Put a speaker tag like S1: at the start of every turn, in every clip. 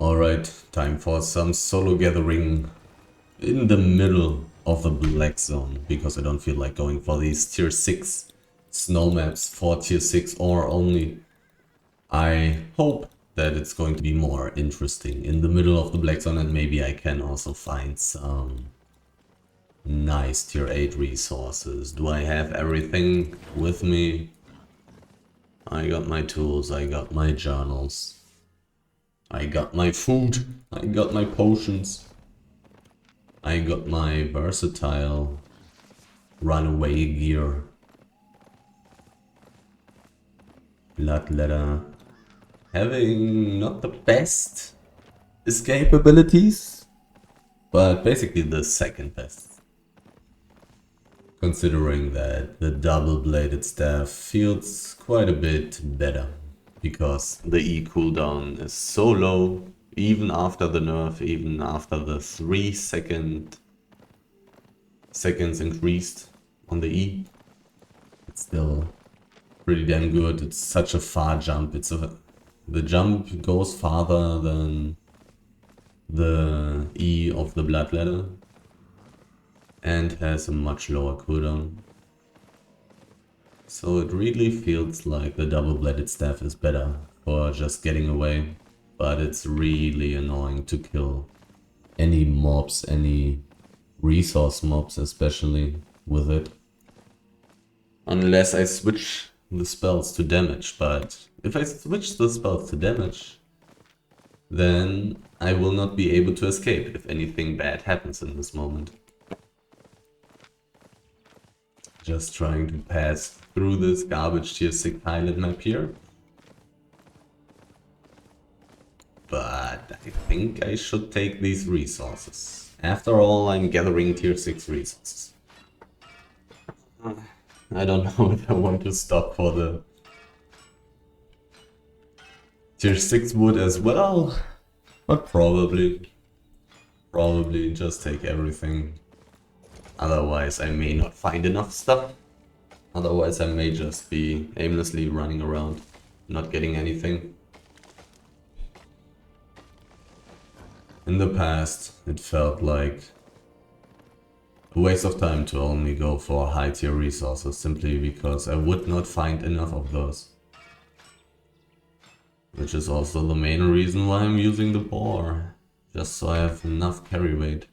S1: Alright, time for some solo gathering in the middle of the black zone, because I don't feel like going for these tier 6 snow maps for tier 6 or only. I hope that it's going to be more interesting in the middle of the black zone, and maybe I can also find some nice tier 8 resources. Do I have everything with me? I got my tools, I got my journals, I got my food, I got my potions, I got my versatile runaway gear, blood letter, having not the best escape abilities, but basically the second best. Considering that the double-bladed staff feels quite a bit better, because the E cooldown is so low, even after the nerf, even after the 3 seconds increased on the E. It's still pretty damn good. It's such a far jump. The jump goes farther than the E of the blood ladder and has a much lower cooldown. So it really feels like the double-bladed staff is better for just getting away, but it's really annoying to kill any mobs, any resource mobs especially with it. Unless I switch the spells to damage, but if I switch the spells to damage, then I will not be able to escape if anything bad happens in this moment. Just trying to pass through this garbage tier 6 highlight map here. But I think I should take these resources. After all, I'm gathering tier 6 resources. I don't know if I want to stop for the tier 6 wood as well, but probably just take everything. Otherwise I may not find enough stuff. Otherwise I may just be aimlessly running around, not getting anything. In the past, it felt like a waste of time to only go for high tier resources, simply because I would not find enough of those. Which is also the main reason why I'm using the boar, just so I have enough carry weight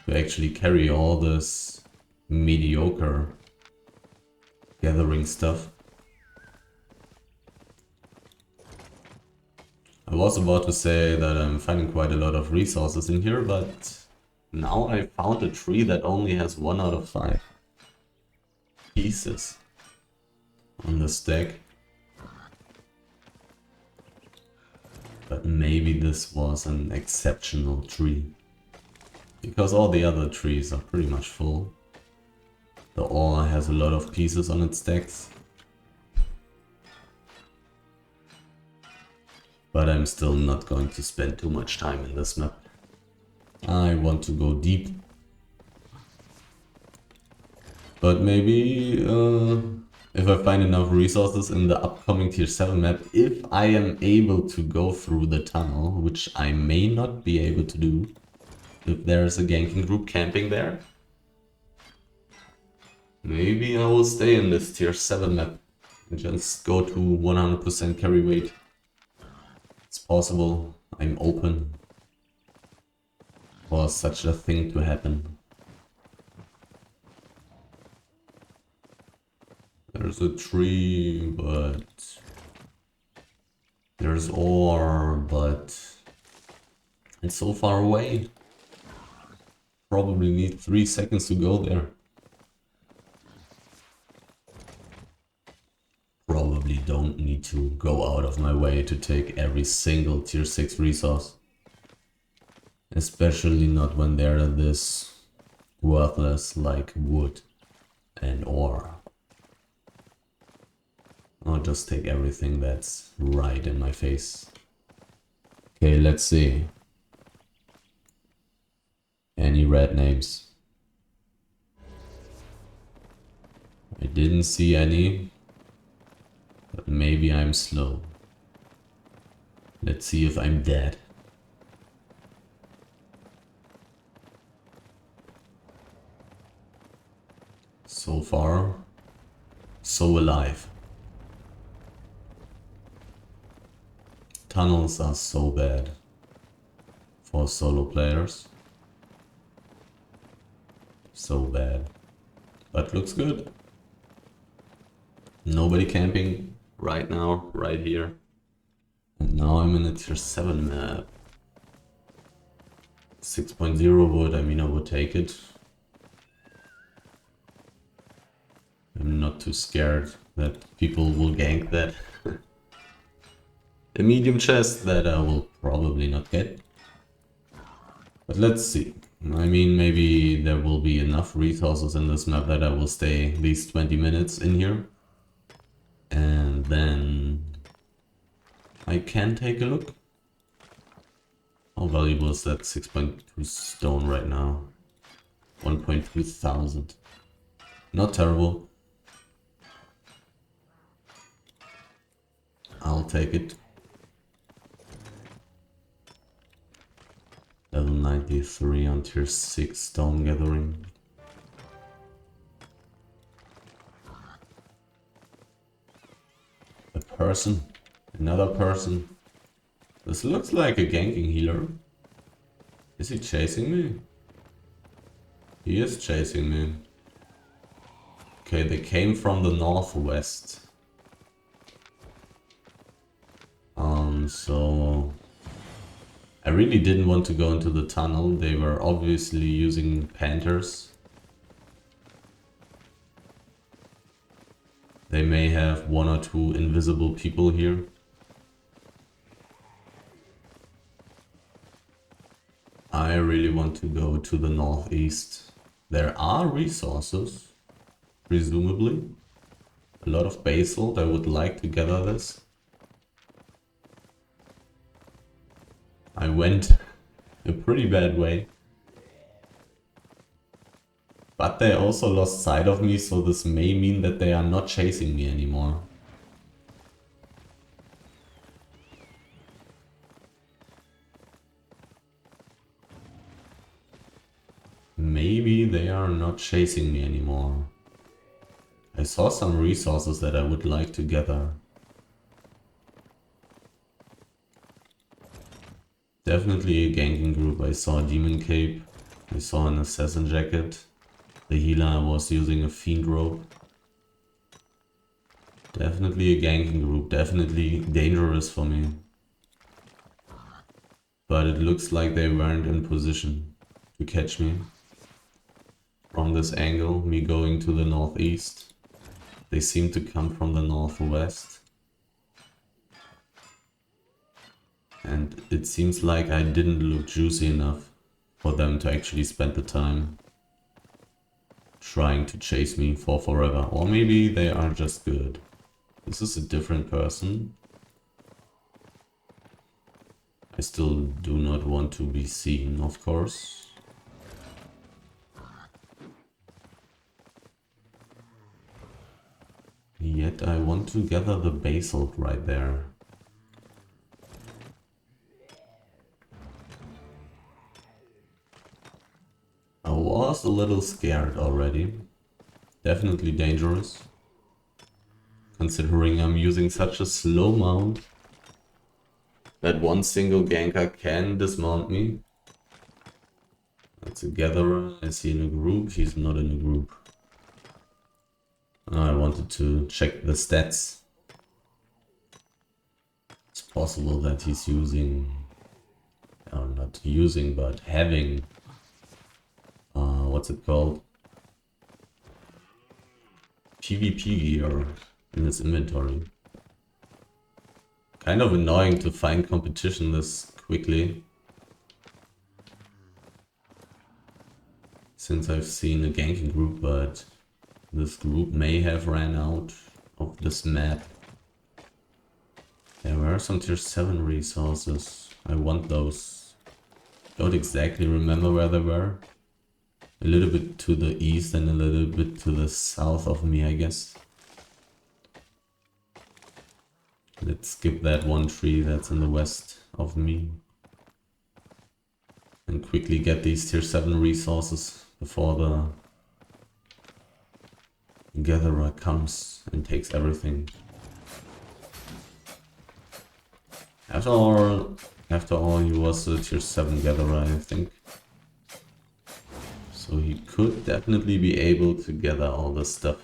S1: to actually carry all this mediocre gathering stuff. I was about to say that I'm finding quite a lot of resources in here, but now I found a tree that only has 1 out of 5 pieces on the stack. But maybe this was an exceptional tree, because all the other trees are pretty much full. The ore has a lot of pieces on its stacks. But I'm still not going to spend too much time in this map. I want to go deep. But maybe if I find enough resources in the upcoming tier 7 map, if I am able to go through the tunnel, which I may not be able to do if there's a ganking group camping there, maybe I will stay in this tier 7 map and just go to 100% carry weight. It's possible. I'm open for such a thing to happen. There's a tree, but there's ore, but it's so far away. Probably need 3 seconds to go there. Probably don't need to go out of my way to take every single tier 6 resource. Especially not when they're this worthless like wood and ore. I'll just take everything that's right in my face. Okay, let's see. Any red names? I didn't see any. But maybe I'm slow. Let's see if I'm dead. So far, so alive. Tunnels are so bad for solo players. So bad. But looks good. Nobody camping right now, right here. And now I'm in a tier 7 map. 6.0 wood, I mean I would take it. I'm not too scared that people will gank that. A medium chest that I will probably not get. But let's see. I mean, maybe there will be enough resources in this map that I will stay at least 20 minutes in here. And then I can take a look. How valuable is that 6.2 stone right now? 1.2 thousand. Not terrible. I'll take it. Level 93 on tier 6 stone gathering. A person. Another person. This looks like a ganking healer. Is he chasing me? He is chasing me. Okay, they came from the northwest. So I really didn't want to go into the tunnel. They were obviously using panthers. They may have 1 or 2 invisible people here. I really want to go to the northeast. There are resources, presumably. A lot of basalt. I would like to gather this. I went a pretty bad way. But they also lost sight of me, so this may mean that they are not chasing me anymore. Maybe they are not chasing me anymore. I saw some resources that I would like to gather. Definitely a ganking group. I saw a demon cape. I saw an assassin jacket. The healer was using a fiend robe. Definitely a ganking group. Definitely dangerous for me. But it looks like they weren't in position to catch me. From this angle, me going to the northeast. They seem to come from the northwest. And it seems like I didn't look juicy enough for them to actually spend the time trying to chase me for forever. Or maybe they are just good. This is a different person. I still do not want to be seen, of course. Yet I want to gather the basalt right there. I was a little scared already. Definitely dangerous. Considering I'm using such a slow mount that one single ganker can dismount me. That's a gatherer. Is he in a group? He's not in a group. I wanted to check the stats. It's possible that he's using... not using, but having... what's it called? PvP gear in his inventory. Kind of annoying to find competition this quickly. Since I've seen a ganking group, but this group may have ran out of this map. There were some tier 7 resources. I want those. Don't exactly remember where they were. A little bit to the east and a little bit to the south of me, I guess. Let's skip that one tree that's in the west of me. And quickly get these tier 7 resources before the gatherer comes and takes everything. After all, he was a tier 7 gatherer, I think. So he could definitely be able to gather all this stuff.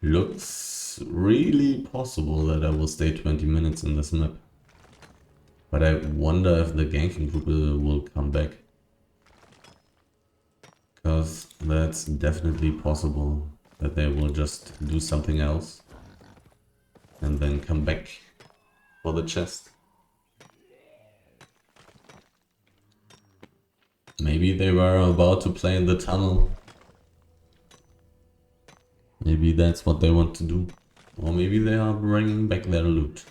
S1: Looks really possible that I will stay 20 minutes in this map. But I wonder if the ganking group will come back. Because that's definitely possible that they will just do something else and then come back for the chest. Maybe they were about to play in the tunnel. Maybe that's what they want to do. Or maybe they are bringing back their loot.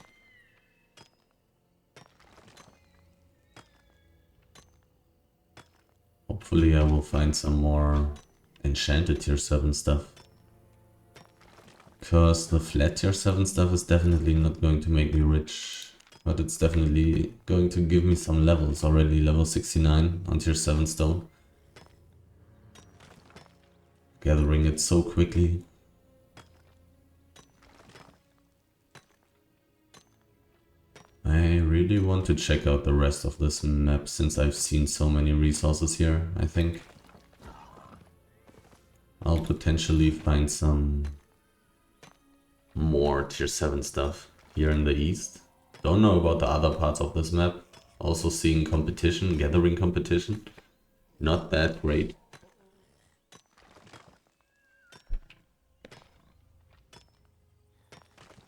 S1: Hopefully I will find some more enchanted tier 7 stuff. Because the flat tier 7 stuff is definitely not going to make me rich. But it's definitely going to give me some levels. Already level 69 on tier 7 stone. Gathering it so quickly. I really want to check out the rest of this map since I've seen so many resources here, I think. I'll potentially find some more tier 7 stuff here in the east. Don't know about the other parts of this map. Also seeing competition, gathering competition. Not that great.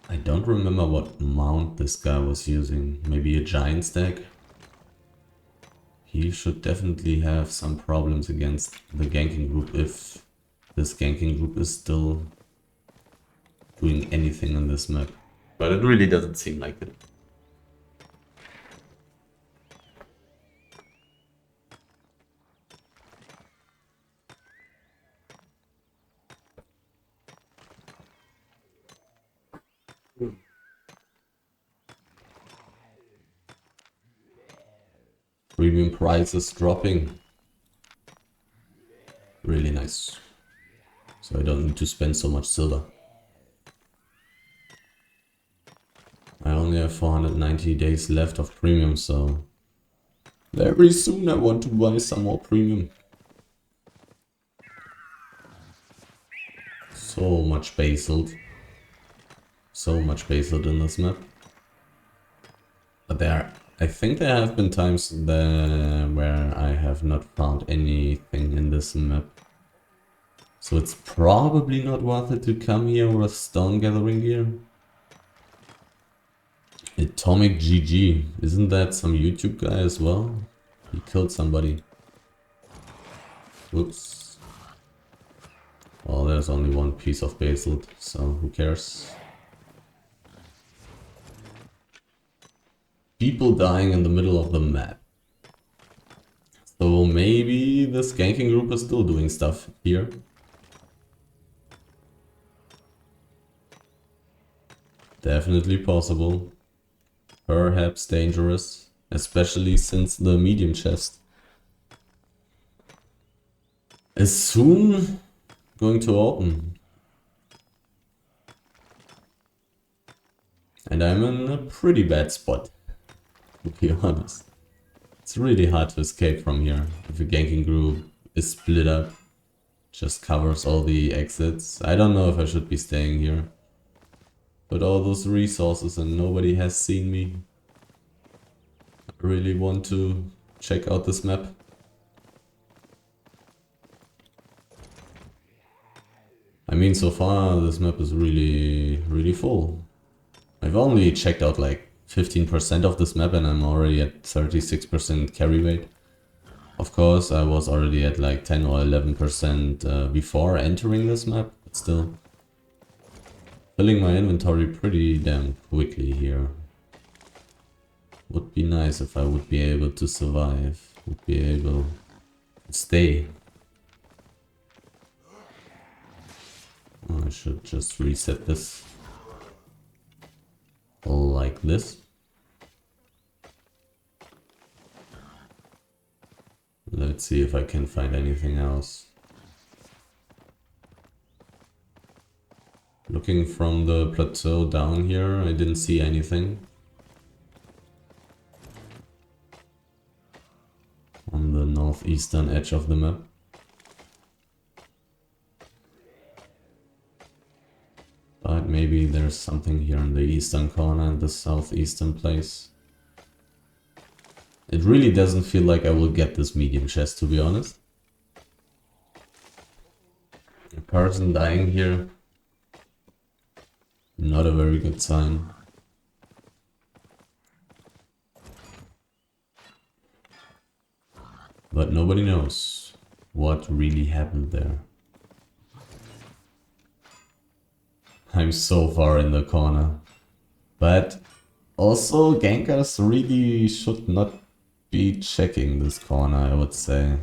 S1: I don't remember what mount this guy was using. Maybe a giant stack? He should definitely have some problems against the ganking group if this ganking group is still doing anything on this map. But it really doesn't seem like it. Premium prices dropping. Really nice. So I don't need to spend so much silver. I only have 490 days left of premium, so very soon I want to buy some more premium. So much basalt. So much basalt in this map. But I think there have been times there where I have not found anything in this map. So it's probably not worth it to come here with stone gathering gear. Atomic GG, isn't that some YouTube guy as well? He killed somebody. Whoops. Well, there's only one piece of basalt, so who cares? People dying in the middle of the map. So maybe the skanking group is still doing stuff here. Definitely possible. Perhaps dangerous. Especially since the medium chest is soon going to open. And I'm in a pretty bad spot, to be honest. It's really hard to escape from here if a ganking group is split up. Just covers all the exits. I don't know if I should be staying here. But all those resources and nobody has seen me. I really want to check out this map. I mean, so far this map is really full. I've only checked out like 15% of this map and I'm already at 36% carry rate. Of course, I was already at like 10 or 11% before entering this map, but still. Filling my inventory pretty damn quickly here. Would be nice if I would be able to survive, would be able to stay. I should just reset this like this. Let's see if I can find anything else. Looking from the plateau down here, I didn't see anything. On the northeastern edge of the map. But maybe there's something here in the eastern corner and the southeastern place. It really doesn't feel like I will get this medium chest, to be honest. A person dying here. Not a very good sign. But nobody knows what really happened there. I'm so far in the corner. But also gankers really should not be checking this corner, I would say.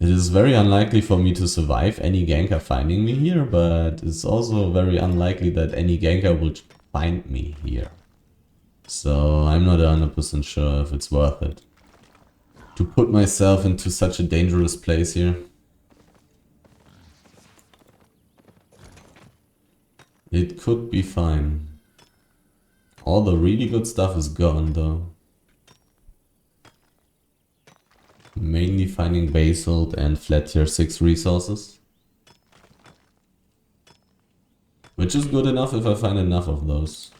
S1: It is very unlikely for me to survive any ganker finding me here, but it's also very unlikely that any ganker would find me here. So I'm not 100% sure if it's worth it to put myself into such a dangerous place here. It could be fine. All the really good stuff is gone though. Mainly finding basalt and flat tier 6 resources. Which is good enough if I find enough of those.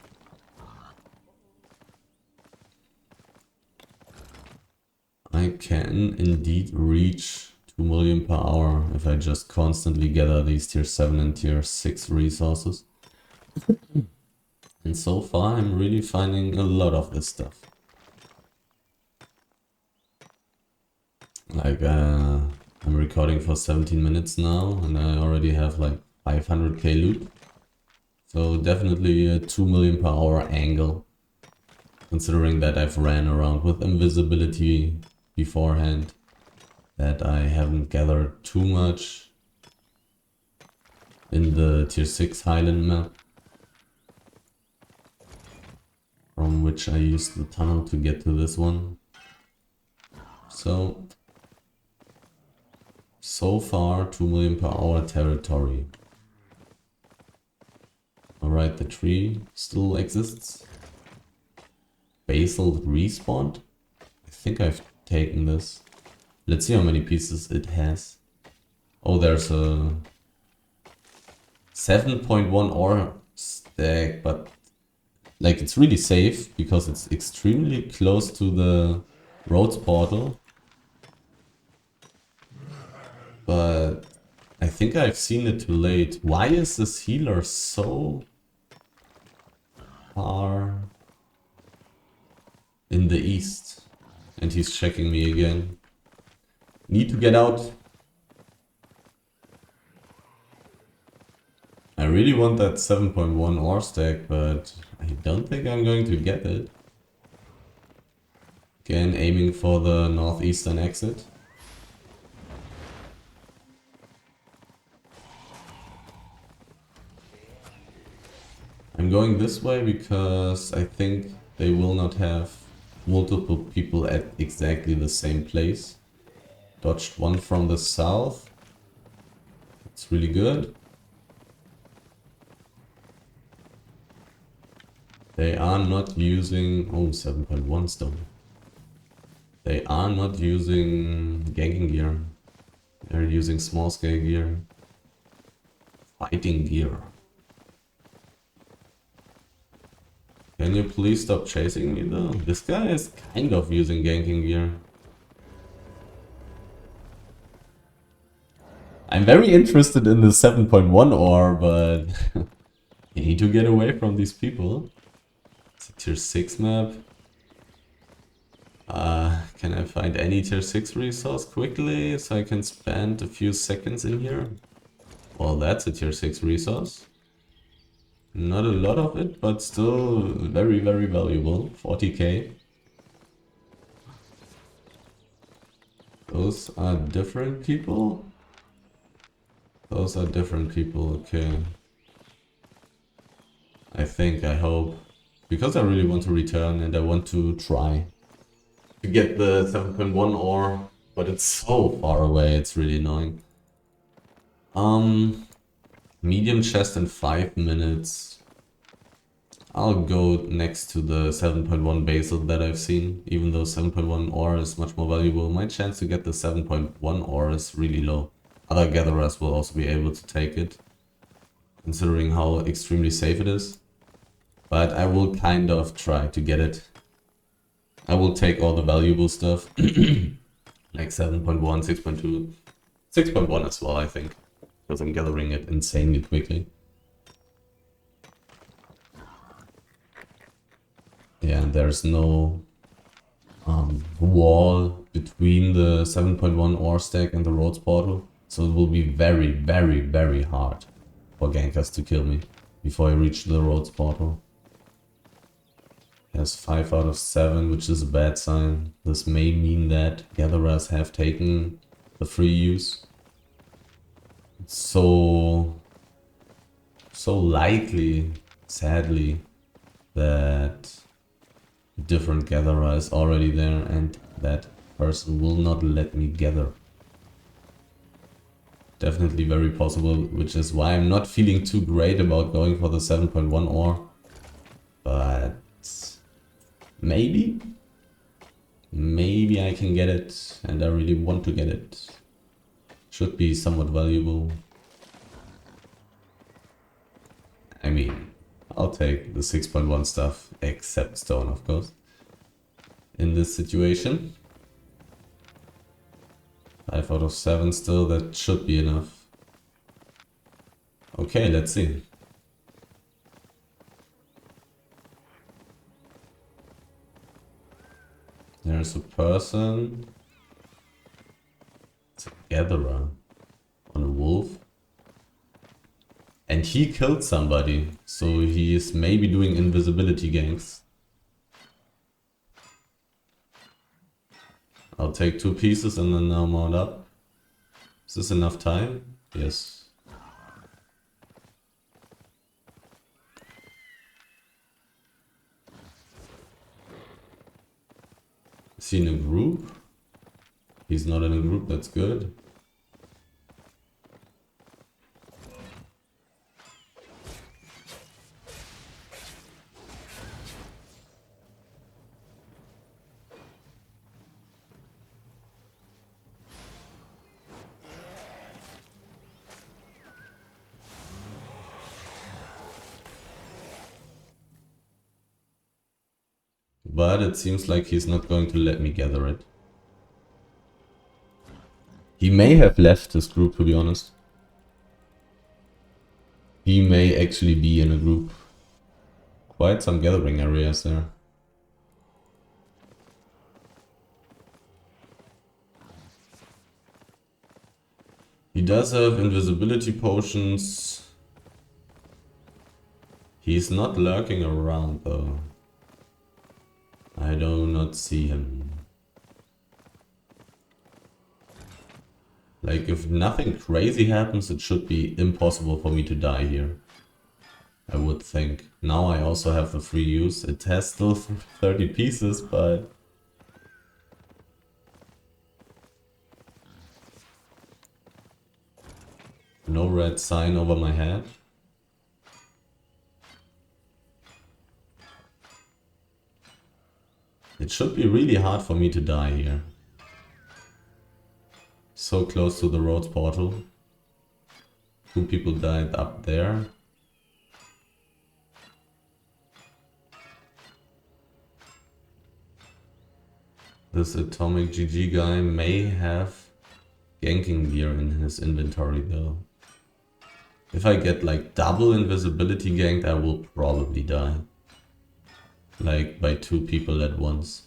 S1: I can indeed reach 2 million per hour if I just constantly gather these tier 7 and tier 6 resources. And so far I'm really finding a lot of this stuff. Like, I'm recording for 17 minutes now and I already have like 500k loot. So definitely a 2 million per hour angle. Considering that I've ran around with invisibility beforehand. That I haven't gathered too much in the tier 6 Highland map. From which I used the tunnel to get to this one. So far 2 million per hour territory. Alright, the tree still exists. Basalt respawned? I think I've taken this. Let's see how many pieces it has. Oh, there's a 7.1 ore stack, but like it's really safe because it's extremely close to the roads portal. But I think I've seen it too late. Why is this healer so far in the east? And he's checking me again. Need to get out. I really want that 7.1 ore stack, but I don't think I'm going to get it. Again, aiming for the northeastern exit. I'm going this way because I think they will not have multiple people at exactly the same place. Dodged one from the south. It's really good. They are not using... Oh, 7.1 still. They are not using ganking gear. They're using small scale gear. Fighting gear. Can you please stop chasing me though? This guy is kind of using ganking gear. I'm very interested in the 7.1 ore, but you need to get away from these people. It's a tier 6 map. Can I find any tier 6 resource quickly so I can spend a few seconds in here? Well, that's a tier 6 resource. Not a lot of it, but still very, very valuable. 40k. Those are different people? Those are different people, okay. I think, I hope. Because I really want to return and I want to try. to get the 7.1 ore, but it's so far away, it's really annoying. Medium chest in 5 minutes. I'll go next to the 7.1 basal that I've seen, even though 7.1 ore is much more valuable. My chance to get the 7.1 ore is really low. Other gatherers will also be able to take it, considering how extremely safe it is. But I will kind of try to get it. I will take all the valuable stuff, like 7.1, 6.2, 6.1 as well, I think, because I'm gathering it insanely quickly. Yeah, and there's no wall between the 7.1 ore stack and the roads portal, so it will be very, very, very hard for gankers to kill me before I reach the roads portal. Has 5 out of 7, which is a bad sign. This may mean that gatherers have taken the free use. It's so likely, sadly, that a different gatherer is already there and that person will not let me gather. Definitely very possible, which is why I'm not feeling too great about going for the 7.1 ore. But maybe I can get it, and I really want to get it. Should be somewhat valuable. I mean, I'll take the 6.1 stuff, except stone, of course. In this situation. 5 out of 7 still, that should be enough. Okay, let's see. There's a person. It's a gatherer on a wolf. And he killed somebody, so he is maybe doing invisibility ganks. I'll take 2 pieces and then now mount up. Is this enough time? Yes. Is he in a group? He's not in a group, that's good. But it seems like he's not going to let me gather it. He may have left his group, to be honest. He may actually be in a group. Quite some gathering areas there. He does have invisibility potions. He's not lurking around though. I do not see him. Like, if nothing crazy happens, it should be impossible for me to die here. I would think. Now I also have the free use. It has still 30 pieces, but... no red sign over my head. It should be really hard for me to die here. So close to the roads portal. 2 people died up there. This atomic GG guy may have ganking gear in his inventory though. If I get like double invisibility ganked, I will probably die. Like by 2 people at once.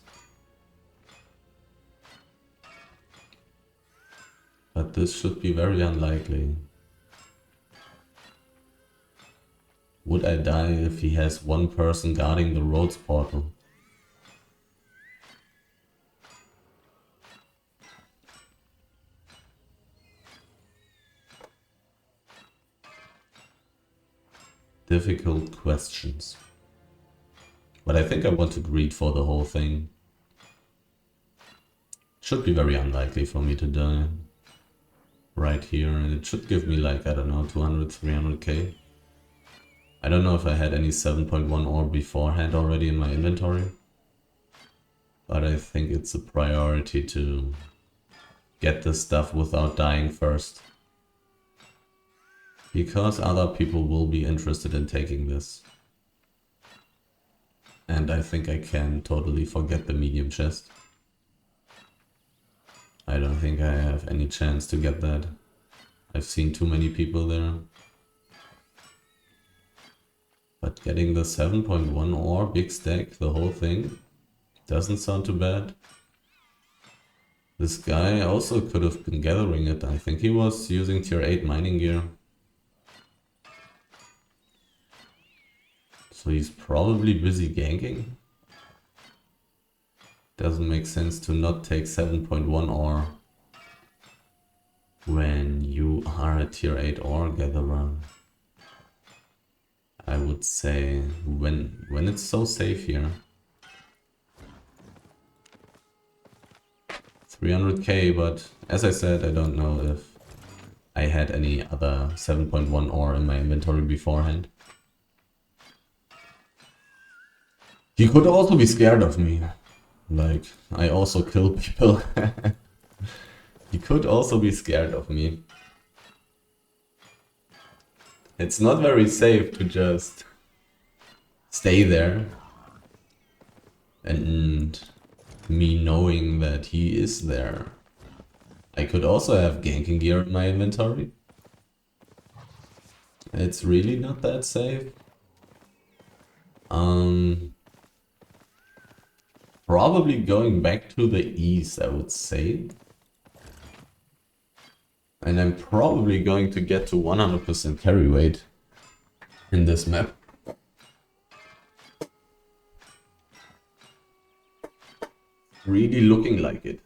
S1: But this should be very unlikely. Would I die if he has 1 person guarding the roads portal? Difficult questions. But I think I want to greed for the whole thing. Should be very unlikely for me to die right here, and it should give me like, I don't know, 200, 300k. I don't know if I had any 7.1 ore beforehand already in my inventory, but I think it's a priority to get this stuff without dying first, because other people will be interested in taking this. And I think I can totally forget the medium chest. I don't think I have any chance to get that. I've seen too many people there. But getting the 7.1 ore, big stack, the whole thing, doesn't sound too bad. This guy also could have been gathering it. I think he was using tier 8 mining gear. So he's probably busy ganking. Doesn't make sense to not take 7.1 ore when you are a tier 8 ore gatherer. I would say when it's so safe here. 300k, but as I said, I don't know if I had any other 7.1 ore in my inventory beforehand. He could also be scared of me. Like, I also kill people. He could also be scared of me. It's not very safe to just stay there and me knowing that he is there. I could also have ganking gear in my inventory. It's really not that safe. Probably going back to the east, I would say. And I'm probably going to get to 100% carry weight in this map. Really looking like it.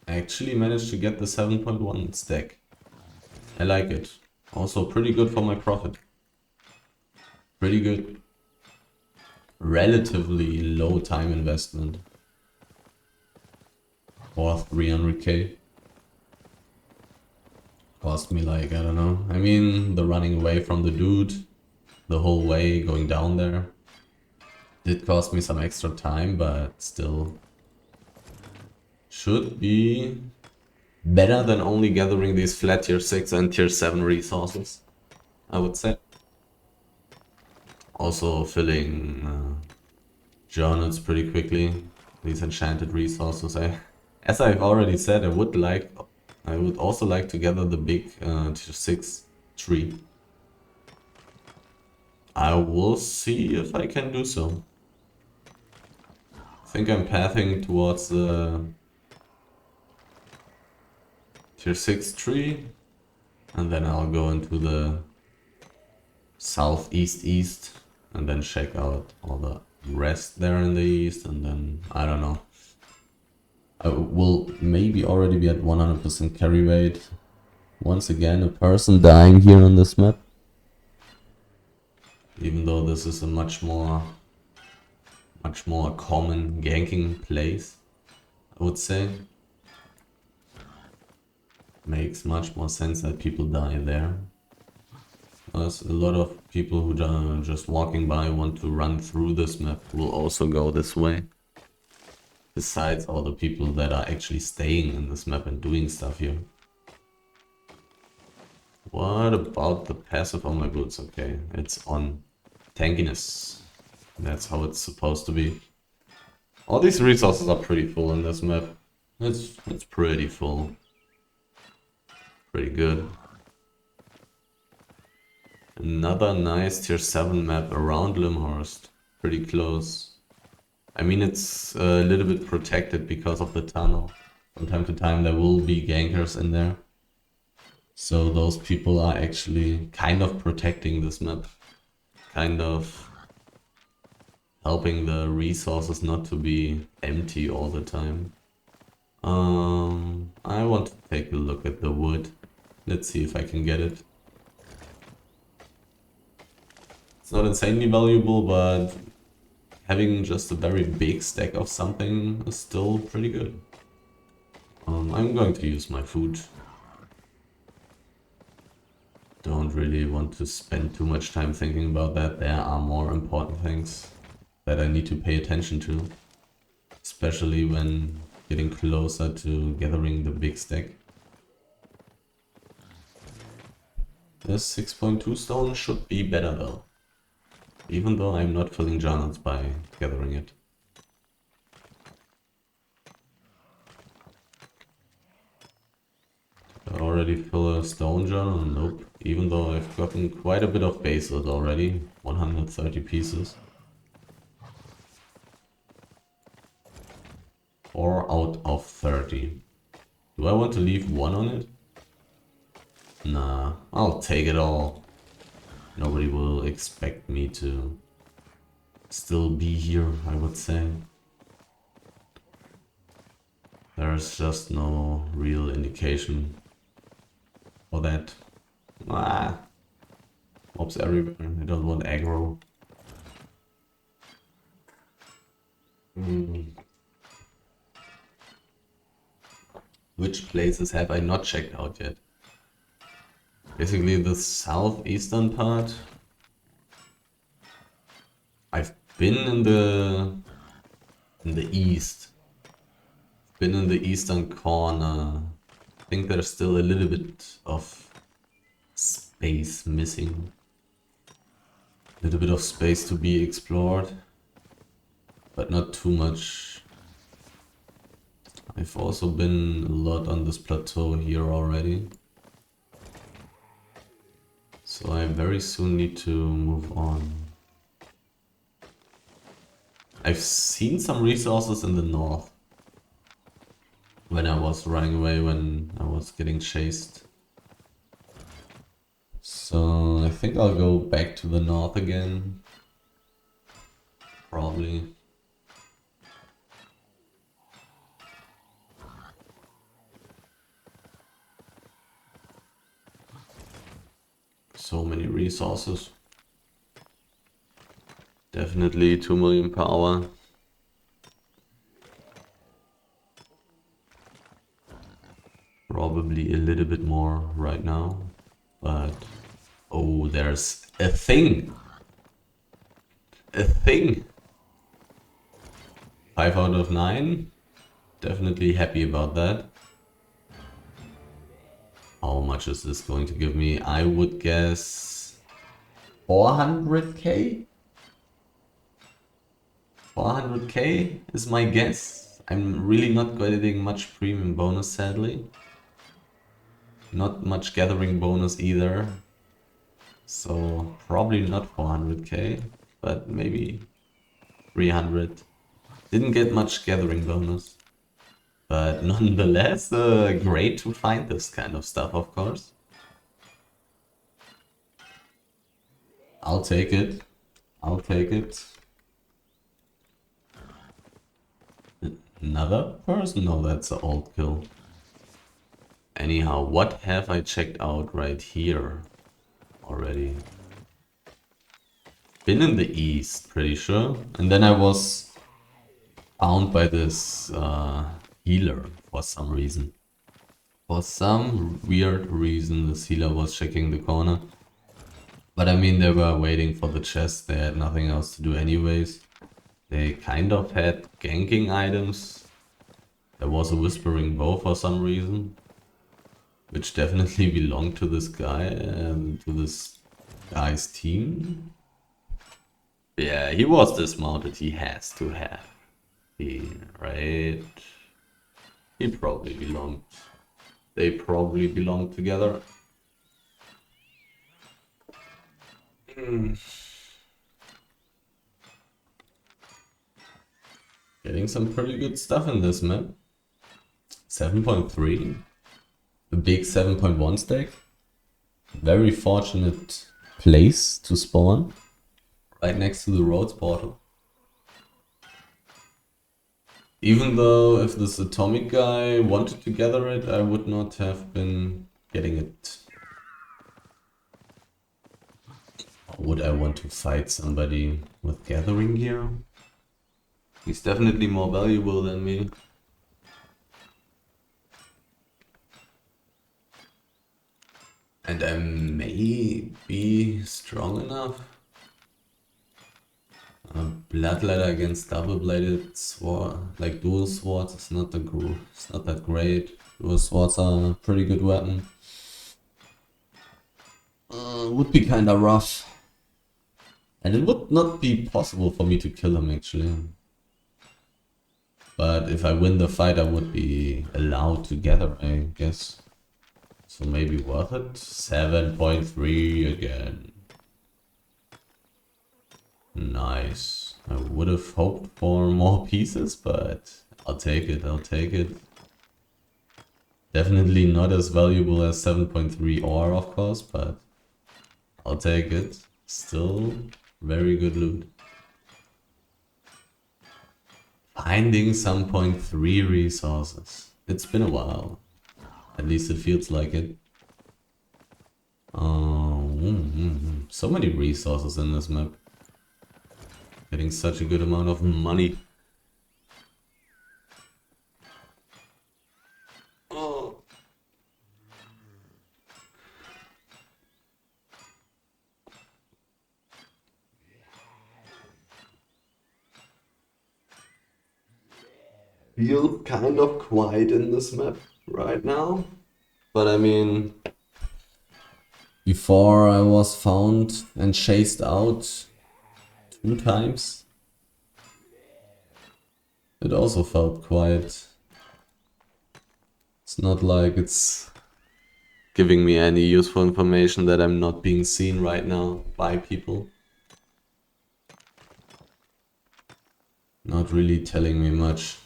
S1: I actually managed to get the 7.1 stack. I like it. Also pretty good for my profit. Pretty good. Relatively low time investment. For 300k. Cost me like, I don't know. I mean, the running away from the dude, the whole way going down there, did cost me some extra time, but still should be better than only gathering these flat tier 6 and tier 7 resources, I would say. Also filling journals pretty quickly, these enchanted resources. As I've already said, I would also like to gather the big tier 6 tree. I will see if I can do so. I think I'm pathing towards the tier 6 tree, and then I'll go into the southeast and then check out all the rest there in the east, and then I don't know. I will maybe already be at 100% carry weight. Once again, a person dying here on this map. Even though this is a much more common ganking place, I would say. Makes much more sense that people die there. There's a lot of people who are just walking by, want to run through this map, will also go this way. Besides all the people that are actually staying in this map and doing stuff here. What about the passive on my boots? Okay, it's on tankiness. That's how it's supposed to be. All these resources are pretty full in this map. It's pretty full. Pretty good. Another nice tier 7 map around Limhurst. Pretty close. I mean, it's a little bit protected because of the tunnel. From time to time there will be gankers in there. So those people are actually kind of protecting this map. Kind of helping the resources not to be empty all the time. I want to take a look at the wood. Let's see if I can get it. It's not insanely valuable, but having just a very big stack of something is still pretty good. I'm going to use my food. Don't really want to spend too much time thinking about that. There are more important things that I need to pay attention to. Especially when getting closer to gathering the big stack. This 6.2 stone should be better though. Even though I'm not filling journals by gathering it. I already fill a stone journal? Nope. Even though I've gotten quite a bit of basalt already. 130 pieces. 4 out of 30. Do I want to leave 1 on it? Nah, I'll take it all. Nobody will expect me to still be here, I would say. There's just no real indication for that. Ah, mobs everywhere. I don't want aggro. Which places have I not checked out yet? Basically the southeastern part. I've been in the east. Been in the eastern corner. I think there's still a little bit of space missing. A little bit of space to be explored, but not too much. I've also been a lot on this plateau here already. So I very soon need to move on. I've seen some resources in the north. When I was running away, when I was getting chased. So I think I'll go back to the north again. Probably. So many resources. Definitely 2 million per hour. Probably a little bit more right now. But oh, there's a thing. A thing. 5 out of 9. Definitely happy about that. How much is this going to give me? I would guess 400k? 400k is my guess. I'm really not getting much premium bonus, sadly. Not much gathering bonus either. So probably not 400k, but maybe 300. Didn't get much gathering bonus. But nonetheless, great to find this kind of stuff, of course. I'll take it. I'll take it. Another person? No, that's an old kill. Anyhow, what have I checked out right here already? Been in the east, pretty sure. And then I was found by this healer for some reason. For some weird reason, this healer was checking the corner. But I mean, they were waiting for the chest. They had nothing else to do anyways. They kind of had ganking items. There was a whispering bow for some reason. Which definitely belonged to this guy and to this guy's team. Yeah, he was dismounted. He has to have. Right? He probably belonged. They probably belong together. Getting some pretty good stuff in this map. 7.3. A big 7.1 stack. Very fortunate place to spawn. Right next to the roads portal. Even though if this atomic guy wanted to gather it, I would not have been getting it. Or would I want to fight somebody with gathering gear? He's definitely more valuable than me. And I may be strong enough. Bloodletter against double-bladed sword, like dual swords, it's not that great. Dual swords are a pretty good weapon. Would be kinda rough. And it would not be possible for me to kill him actually. But if I win the fight I would be allowed to gather, I guess. So maybe worth it? 7.3 again. Nice. I would have hoped for more pieces, but I'll take it, I'll take it. Definitely not as valuable as 7.3 ore, of course, but I'll take it. Still very good loot. Finding some 0.3 resources. It's been a while. At least it feels like it. So many resources in this map. Getting such a good amount of money. Oh. Feel kind of quiet in this map right now. But I mean, before I was found and chased out 2 times, it also felt quiet. It's not like it's giving me any useful information that I'm not being seen right now by people. Not really telling me much.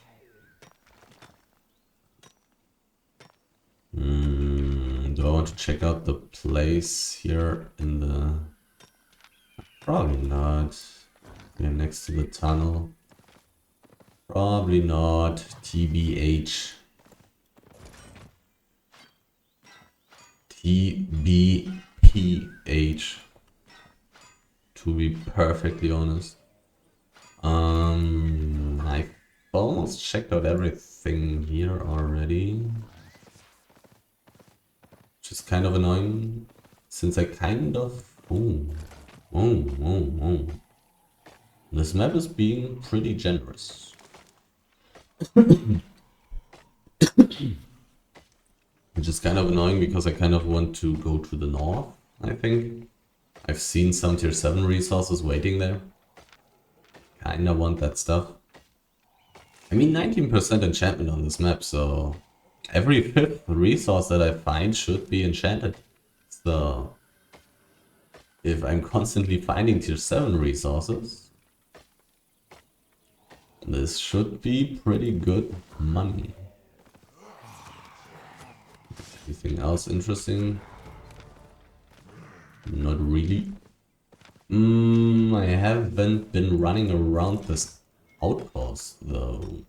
S1: Do I want to check out the place here in the... Probably not. We're next to the tunnel. Probably not. TBH. TBPH. To be perfectly honest. I've almost checked out everything here already. Which is kind of annoying, since I kind of... This map is being pretty generous. Which is kind of annoying because I kind of want to go to the north, I think. I've seen some tier 7 resources waiting there. Kinda want that stuff. I mean, 19% enchantment on this map, so every 5th resource that I find should be enchanted. So if I'm constantly finding tier 7 resources, this should be pretty good money. Anything else interesting? Not really. I haven't been running around this outpost though.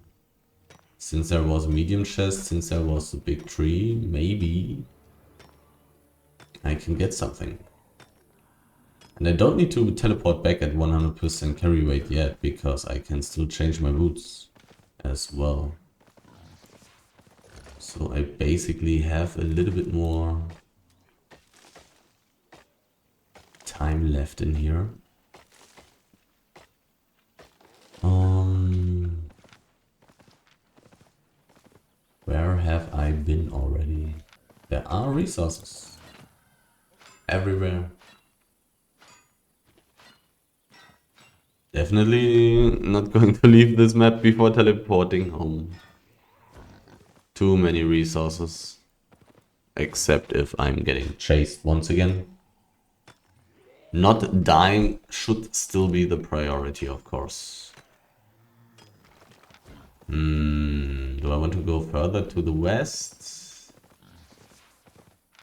S1: Since there was a medium chest, since there was a big tree, maybe I can get something. And I don't need to teleport back at 100% carry weight yet, because I can still change my boots as well. So I basically have a little bit more time left in here. Where have I been already? There are resources everywhere. Definitely not going to leave this map before teleporting home. Too many resources. Except if I'm getting chased once again. Not dying should still be the priority, of course. Do I want to go further to the west?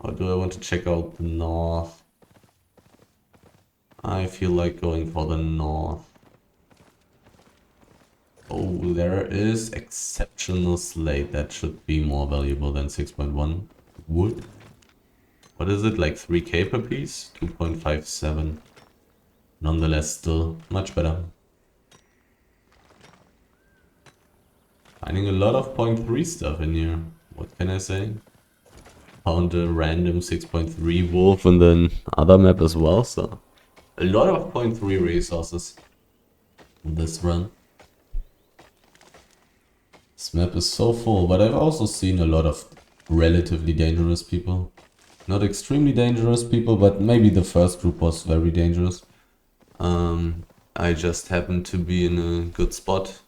S1: Or do I want to check out the north? I feel like going for the north. Oh, there is exceptional slate. That should be more valuable than 6.1 wood. What is it, like 3k per piece? 2.57. Nonetheless, still much better. Finding a lot of point 3 stuff in here. What can I say? Found a random 6.3 wolf in the other map as well, so a lot of point 3 resources in this run. This map is so full, but I've also seen a lot of relatively dangerous people. Not extremely dangerous people, but maybe the first group was very dangerous. I just happened to be in a good spot.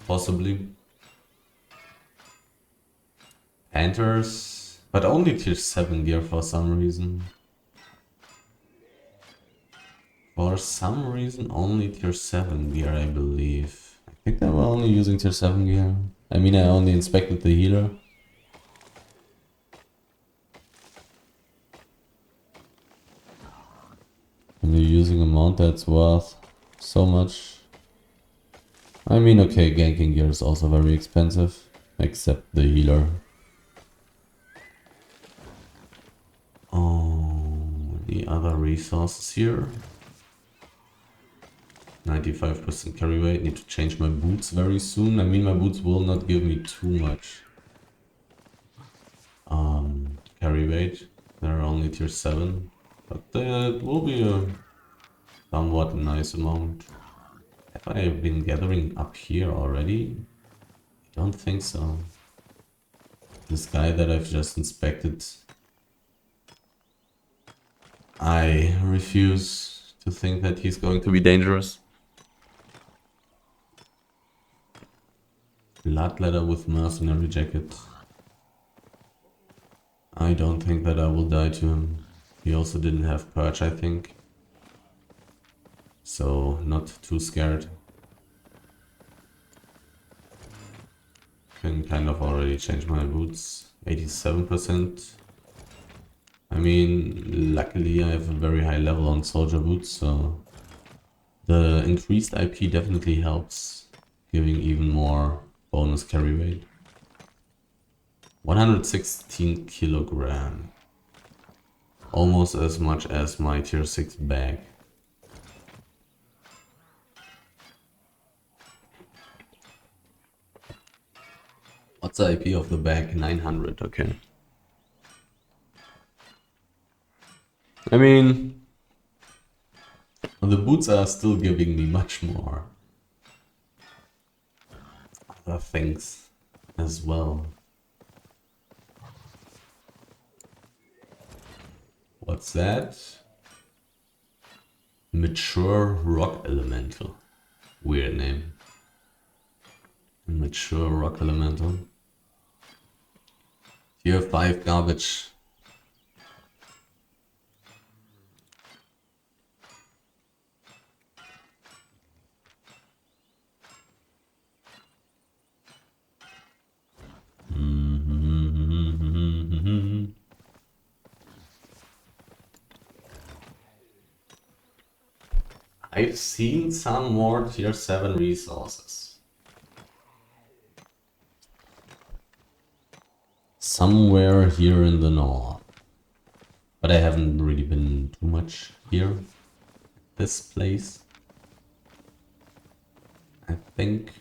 S1: Possibly. Panthers, but only tier 7 gear for some reason. For some reason, only tier 7 gear, I believe. I think they were only using tier 7 gear. I mean, I only inspected the healer. And you're using a mount that's worth so much. I mean, okay, ganking gear is also very expensive, except the healer. Oh, the other resources here. 95% carry weight. Need to change my boots very soon. I mean, my boots will not give me too much carry weight. They're only tier 7, but that will be a somewhat nice amount. Have I been gathering up here already? I don't think so. This guy that I've just inspected, I refuse to think that he's going to be dangerous. Blood letter with mercenary jacket. I don't think that I will die to him. He also didn't have purge, I think. So, not too scared. Can kind of already change my boots. 87%. I mean, luckily I have a very high level on soldier boots, so the increased IP definitely helps, giving even more bonus carry weight. 116 kilogram. Almost as much as my tier 6 bag. What's the IP of the bag? 900, okay. I mean, the boots are still giving me much more other things as well. What's that? Mature rock elemental. Weird name. Mature rock elemental. Tier 5 garbage. I've seen some more tier 7 resources. Somewhere here in the north. But I haven't really been too much here. This place. I think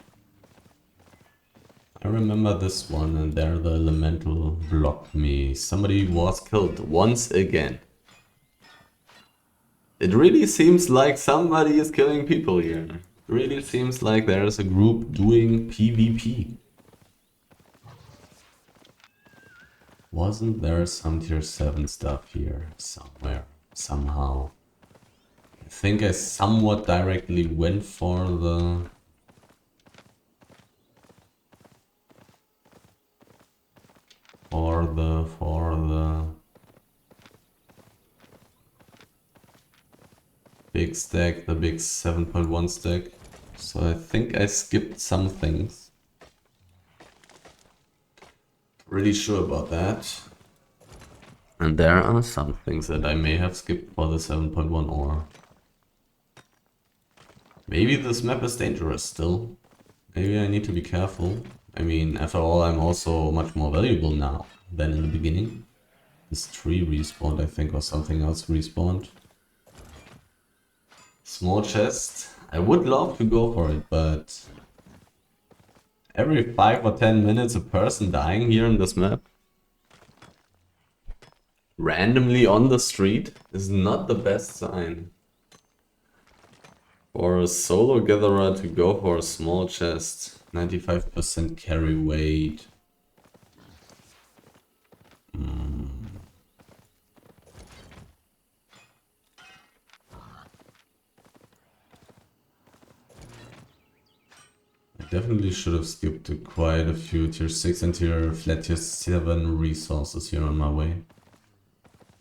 S1: I remember this one, and there the elemental blocked me. Somebody was killed once again. It really seems like somebody is killing people here. It really seems like there is a group doing PvP. Wasn't there some tier 7 stuff here somewhere, somehow? I think I somewhat directly went for the big stack, the big 7.1 stack. So I think I skipped some things. Really sure about that. And there are some things that I may have skipped for the 7.1 ore. Maybe this map is dangerous still. Maybe I need to be careful. I mean, after all, I'm also much more valuable now than in the beginning. This tree respawned, I think, or something else respawned. Small chest. I would love to go for it, but Every 5 or 10 minutes a person dying here in this map, randomly on the street, is not the best sign. For a solo gatherer to go for a small chest, 95% carry weight. Definitely should have skipped quite a few tier 6 and flat tier 7 resources here on my way.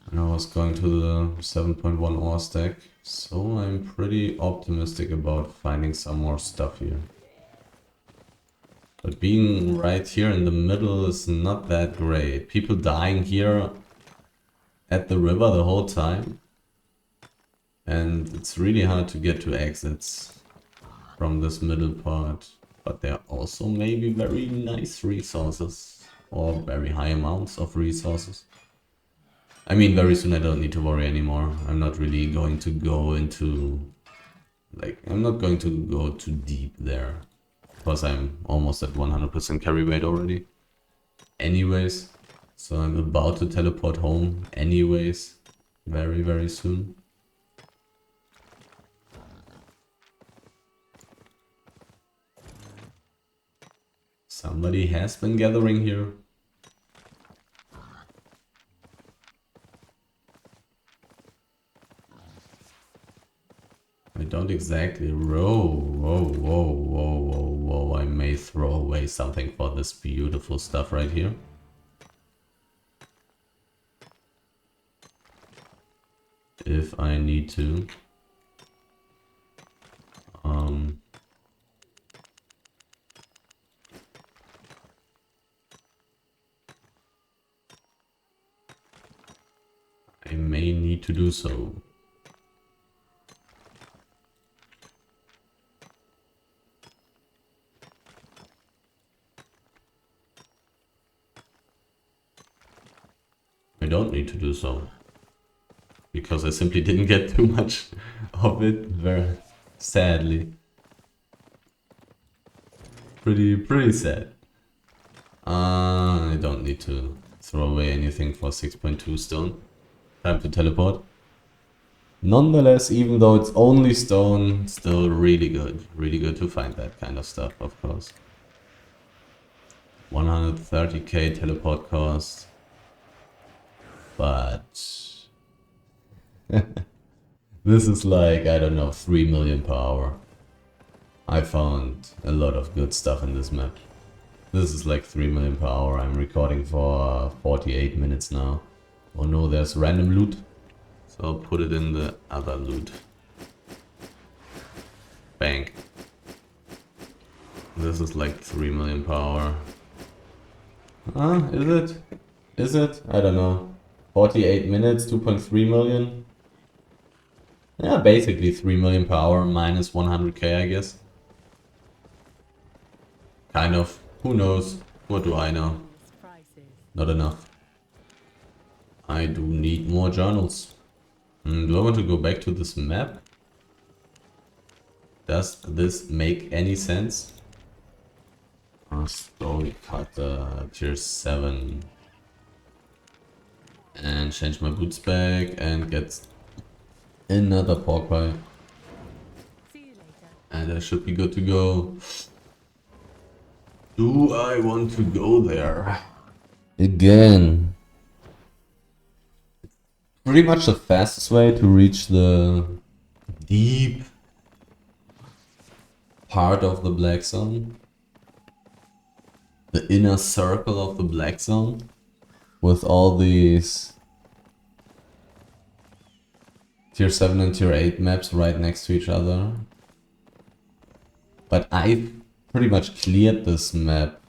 S1: And I was going to the 7.1 ore stack, so I'm pretty optimistic about finding some more stuff here. But being right here in the middle is not that great. People dying here at the river the whole time. And it's really hard to get to exits from this middle part. But there are also maybe very nice resources, or very high amounts of resources. I mean, very soon I don't need to worry anymore. I'm not really going to go into... I'm not going to go too deep there. Because I'm almost at 100% carry weight already. Anyways. So I'm about to teleport home anyways. Very, very soon. Somebody has been gathering here. I don't exactly whoa. I may throw away something for this beautiful stuff right here. If I need to. I may need to do so. I don't need to do so. Because I simply didn't get too much of it, very sadly. Pretty sad. I don't need to throw away anything for 6.2 stone. Time to teleport. Nonetheless, even though it's only stone, still really good. Really good to find that kind of stuff, of course. 130k teleport cost. But... this is like, I don't know, 3 million per hour. I found a lot of good stuff in this map. This is like 3 million per hour. I'm recording for 48 minutes now. Oh no, there's random loot. So I'll put it in the other loot. Bang. This is like 3 million per hour. Is it? Is it? I don't know. 48 minutes, 2.3 million. Yeah, basically 3 million per hour minus 100k, I guess. Kind of. Who knows? What do I know? Not enough. I do need more journals. Do I want to go back to this map? Does this make any sense? Story cutter, tier 7. And change my boots back and get another pork pie. And I should be good to go. Do I want to go there? Again. Pretty much the fastest way to reach the deep part of the black zone. The inner circle of the black zone. With all these tier 7 and tier 8 maps right next to each other. But I've pretty much cleared this map.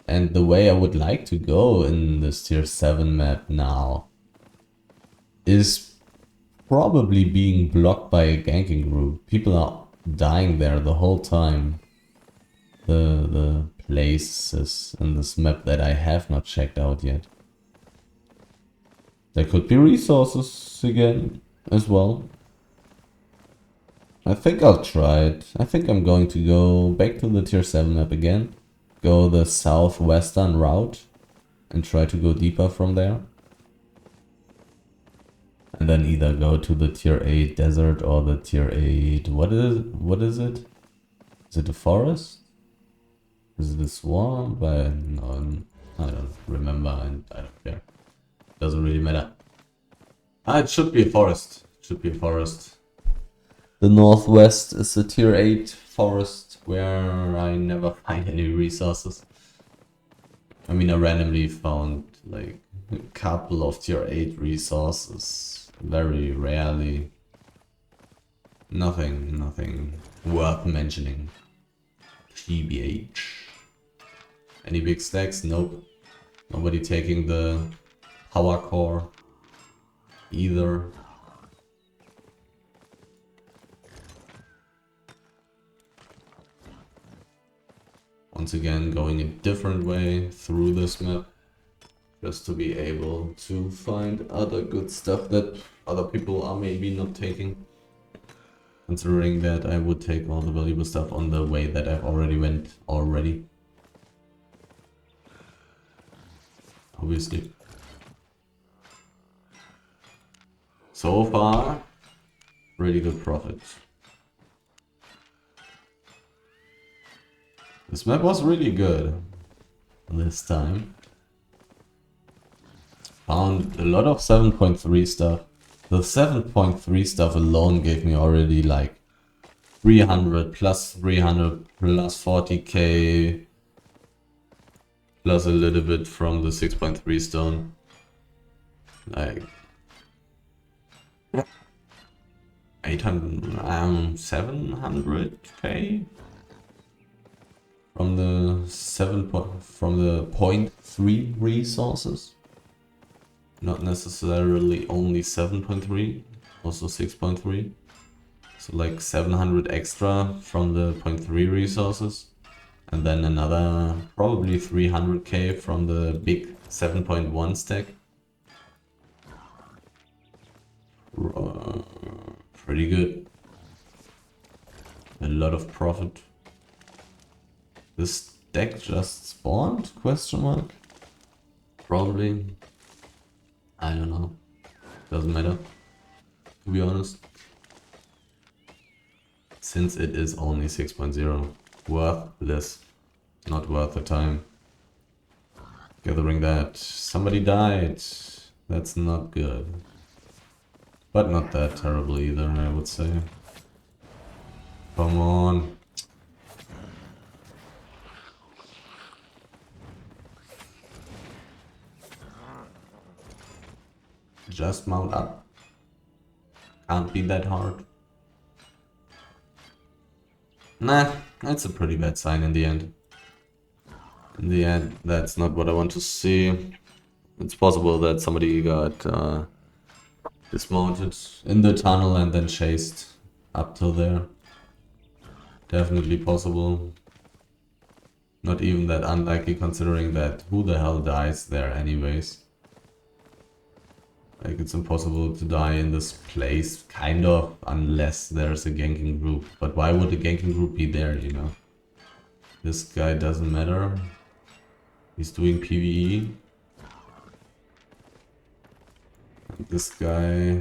S1: And the way I would like to go in this tier 7 map now is probably being blocked by a ganking group. People are dying there the whole time. The places in this map that I have not checked out yet. There could be resources again as well. I think I'll try it. I think I'm going to go back to the tier 7 map again. go the southwestern route and try to go deeper from there. And then either go to the tier 8 desert or the tier 8... What is it? Is it a forest? Is it a swamp? No, I don't remember and I don't care. Doesn't really matter. It should be a forest. It should be a forest. The northwest is a tier 8 forest where I never find any resources. I mean, I randomly found like a couple of tier 8 resources. Very rarely. Nothing worth mentioning. TBH. Any big stacks? Nope. Nobody taking the power core either. Once again, going a different way through this map, just to be able to find other good stuff that other people are maybe not taking. Considering that I would take all the valuable stuff on the way that I've already went already. Obviously. So far, really good profit. This map was really good this time. Found a lot of 7.3 stuff. The 7.3 stuff alone gave me already like 300 plus 40k plus a little bit from the 6.3 stone. Like 700k from the 0.3 resources. Not necessarily only 7.3, also 6.3. So like 700 extra from the 0.3 resources. And then another probably 300k from the big 7.1 stack. Pretty good. A lot of profit. This deck just spawned? Question mark? Probably. I don't know. Doesn't matter. To be honest. Since it is only 6.0. Worthless. Not worth the time. Gathering that. Somebody died. That's not good. But not that terrible either, I would say. Come on. Just mount up. Can't be that hard. Nah, that's a pretty bad sign in the end. In the end, that's not what I want to see. It's possible that somebody got dismounted in the tunnel and then chased up till there. Definitely possible. Not even that unlikely considering that who the hell dies there anyways. Like, it's impossible to die in this place, kind of, unless there's a ganking group. But why would a ganking group be there, you know? This guy doesn't matter. He's doing PvE. This guy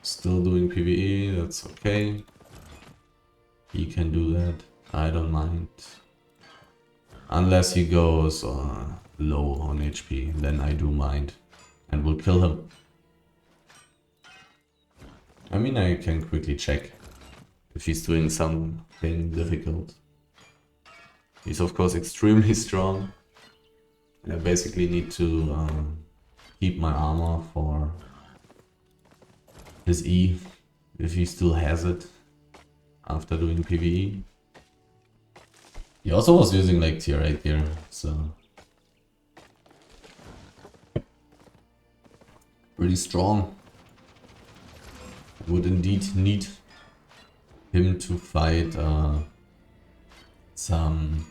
S1: still doing PvE, that's okay. He can do that, I don't mind. Unless he goes low on HP, then I do mind. And will kill him. I mean, I can quickly check if he's doing something difficult. He's of course extremely strong. I basically need to keep my armor for his E, if he still has it after doing PvE. He also was using like tier 8 gear, so... really strong. Would indeed need him to fight some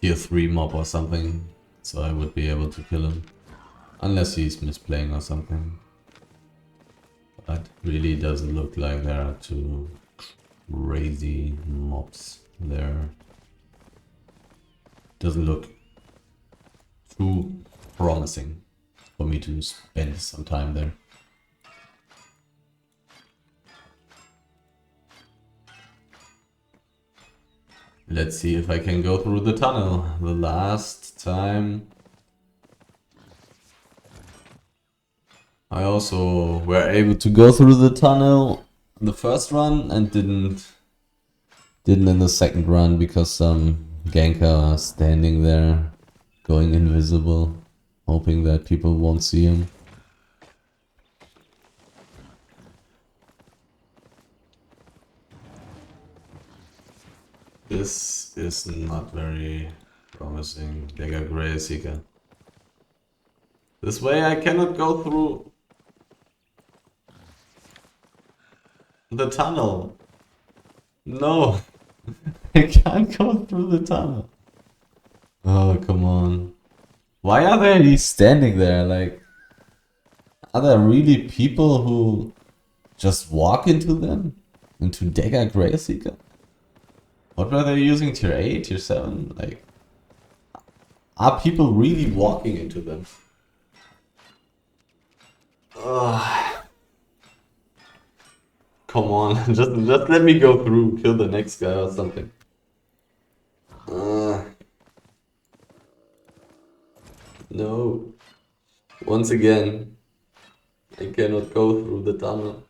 S1: tier 3 mob or something, so I would be able to kill him. Unless he's misplaying or something. But really doesn't look like there are too crazy mobs there. doesn't look too promising for me to spend some time there. Let's see if I can go through the tunnel. The last time I also were able to go through the tunnel the first run and didn't in the second run because some ganker was standing there going invisible, hoping that people won't see him. This is not very promising. Dagger Grey Seeker. This way I cannot go through the tunnel. No, I can't go through the tunnel. Oh, come on. Why are they standing there? Like, are there really people who just walk into them? Into Dagger Grey Seeker? What were they using? Tier 8, Tier 7? Like, are people really walking into them? Come on, just let me go through, kill the next guy or something. No. Once again, I cannot go through the tunnel.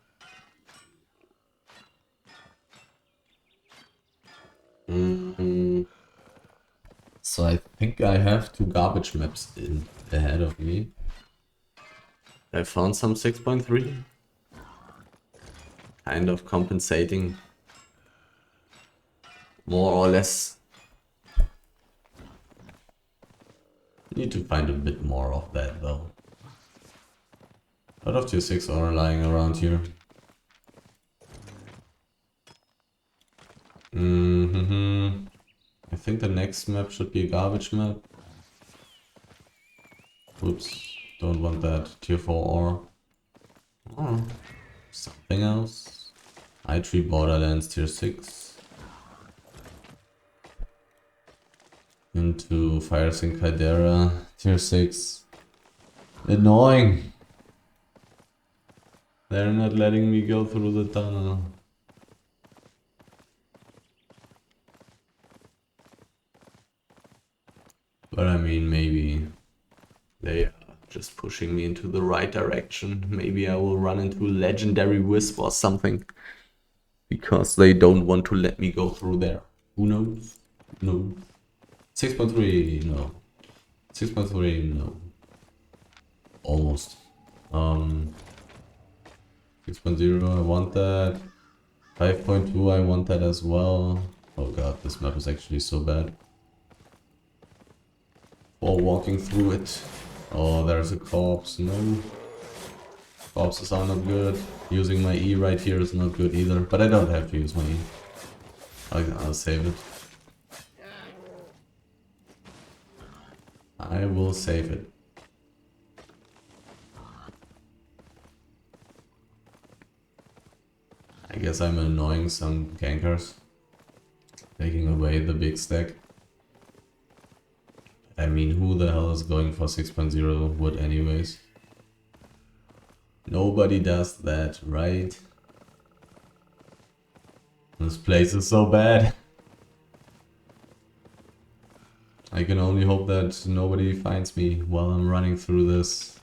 S1: So I think I have 2 garbage maps in ahead of me. I found some 6.3. Kind of compensating. More or less. Need to find a bit more of that though. A lot of tier 6 are lying around here. I think the next map should be a garbage map. Oops, don't want that. Tier 4 ore. Oh, something else. I3 Borderlands tier 6. Into Firesink Caldera tier 6. Annoying. They're not letting me go through the tunnel. But I mean, maybe they are just pushing me into the right direction. Maybe I will run into Legendary Wisp or something. Because they don't want to let me go through there. Who knows? No. 6.3, no. 6.3, no. Almost. 6.0, I want that. 5.2, I want that as well. Oh god, this map is actually so bad. Or walking through it. Oh, there's a corpse. No. Corpses are not good. Using my E right here is not good either. But I don't have to use my E. I'll save it. I will save it. I guess I'm annoying some gankers. Taking away the big stack. I mean, who the hell is going for 6.0 wood anyways? Nobody does that, right? This place is so bad. I can only hope that nobody finds me while I'm running through this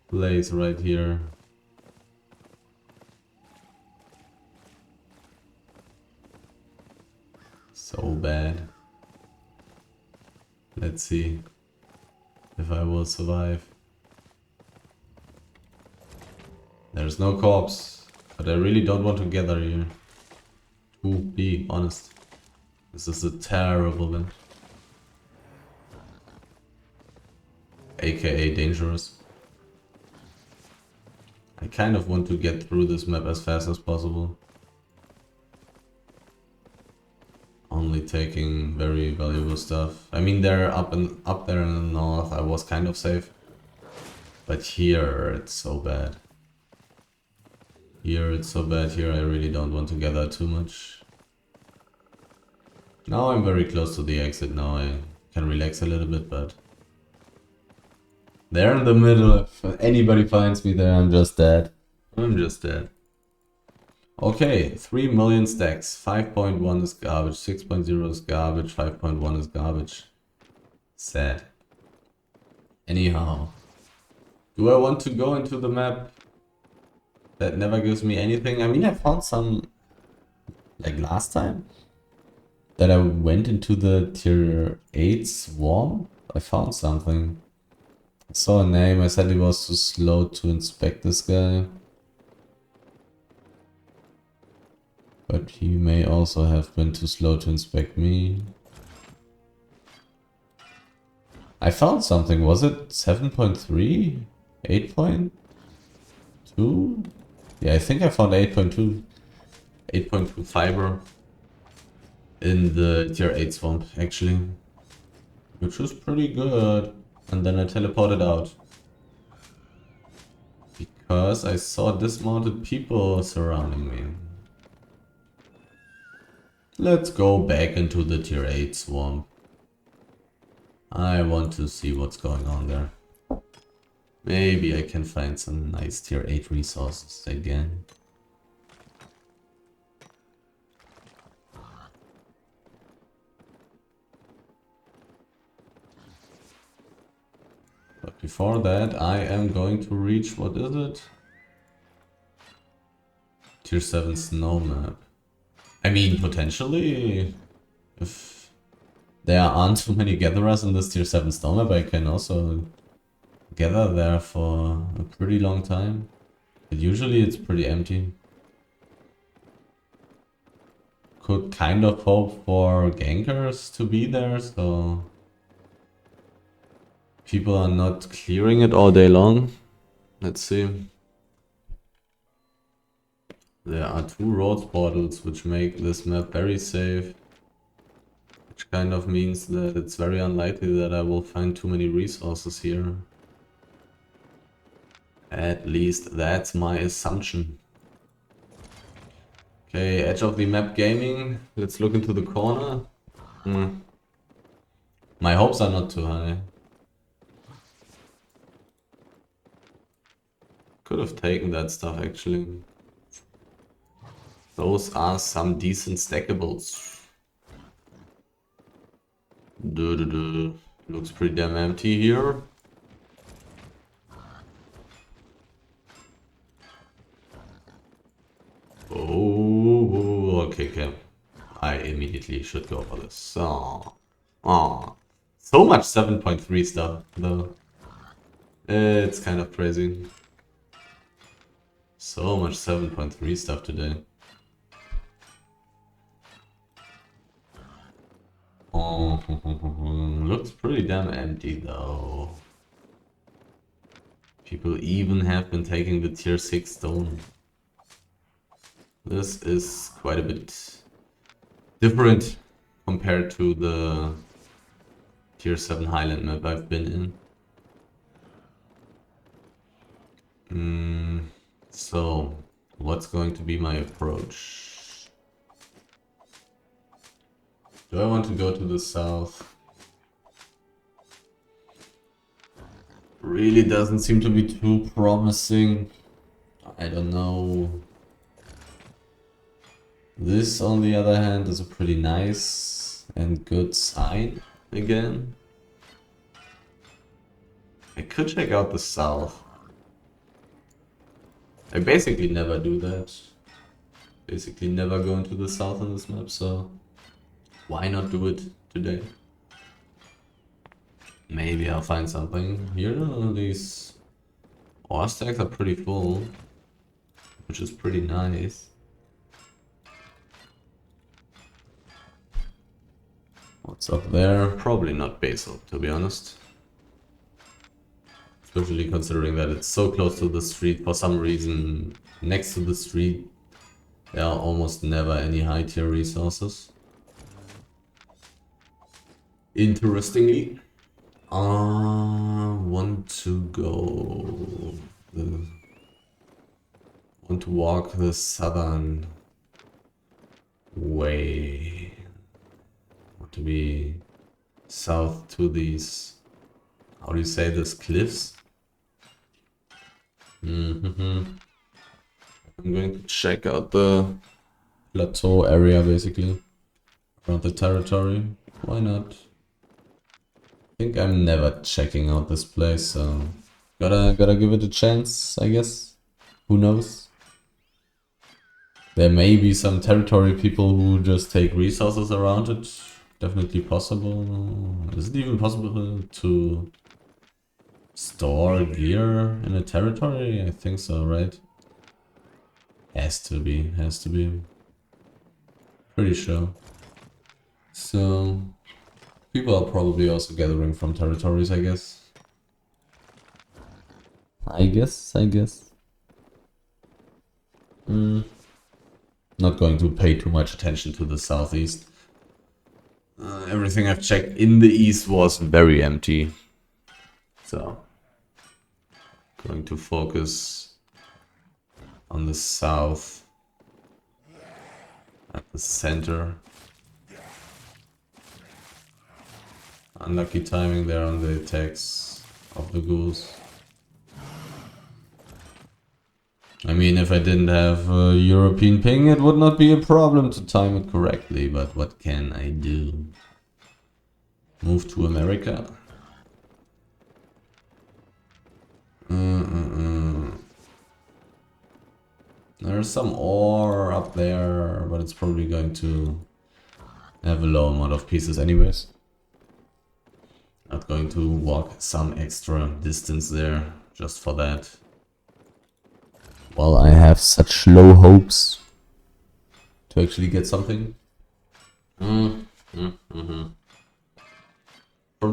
S1: place right here. So bad. Let's see if I will survive. There's no corpse, but I really don't want to gather here. To be honest, this is a terrible map. AKA dangerous. I kind of want to get through this map as fast as possible. Only taking very valuable stuff. I mean, they're up there in the north. I was kind of safe, but here it's so bad. Here it's so bad. Here I really don't want to gather too much. Now I'm very close to the exit. Now I can relax a little bit, but there in the middle, if anybody finds me there, I'm just dead. I'm just dead. Okay, 3 million stacks. 5.1 is garbage, 6.0 is garbage, 5.1 is garbage. Sad. Anyhow. Do I want to go into the map that never gives me anything? I mean, I found some, like last time, that I went into the tier 8 swarm. I found something. I saw a name, I said it was too slow to inspect this guy. But he may also have been too slow to inspect me. I found something, was it 7.3? 8.2? Yeah, I think I found 8.2. 8.2 fiber in the tier 8 swamp, actually. Which was pretty good. And then I teleported out. Because I saw dismounted people surrounding me. Let's go back into the tier 8 swamp. I want to see what's going on there. Maybe I can find some nice tier 8 resources again. But before that, I am going to reach, what is it? Tier 7 snow map. I mean, potentially, if there aren't too many gatherers in this tier 7 snow map, I can also gather there for a pretty long time. But usually it's pretty empty. Could kind of hope for gankers to be there, so people are not clearing it all day long. Let's see. There are 2 road portals which make this map very safe. Which kind of means that it's very unlikely that I will find too many resources here. At least that's my assumption. Okay, edge of the map gaming. Let's look into the corner. My hopes are not too high. Could have taken that stuff actually. Those are some decent stackables. Looks pretty damn empty here. Oh, okay. I immediately should go for this. Oh, so much 7.3 stuff though. It's kind of crazy. So much 7.3 stuff today. Oh, looks pretty damn empty though. People even have been taking the tier 6 stone. This is quite a bit different compared to the tier 7 Highland map I've been in. So, what's going to be my approach? Do I want to go to the south? Really doesn't seem to be too promising. I don't know. This, on the other hand, is a pretty nice and good sign again. I could check out the south. I basically never do that. Basically never go into the south on this map, so why not do it today? Maybe I'll find something. Here, these ore stacks are pretty full, which is pretty nice. What's up there? Probably not basalt, to be honest. Especially considering that it's so close to the street. For some reason, next to the street, there are almost never any high tier resources. Interestingly, I want to go. Want to walk the southern way. to be south to these, how do you say this, cliffs? I'm going to check out the plateau area basically around the territory. Why not? I think I'm never checking out this place, so gotta give it a chance, I guess. Who knows? There may be some territory people who just take resources around it. Definitely possible. Is it even possible to store gear in a territory? I think so, right? Has to be, has to be. Pretty sure. So, people are probably also gathering from territories, I guess. I guess. Not going to pay too much attention to the southeast. Everything I've checked in the east was very empty. So, going to focus on the south, at the center. Unlucky timing there on the attacks of the ghouls. I mean, if I didn't have a European ping, it would not be a problem to time it correctly, but what can I do? Move to America? There's some ore up there, but it's probably going to have a low amount of pieces anyways. Not going to walk some extra distance there just for that. Well, I have such low hopes to actually get something. From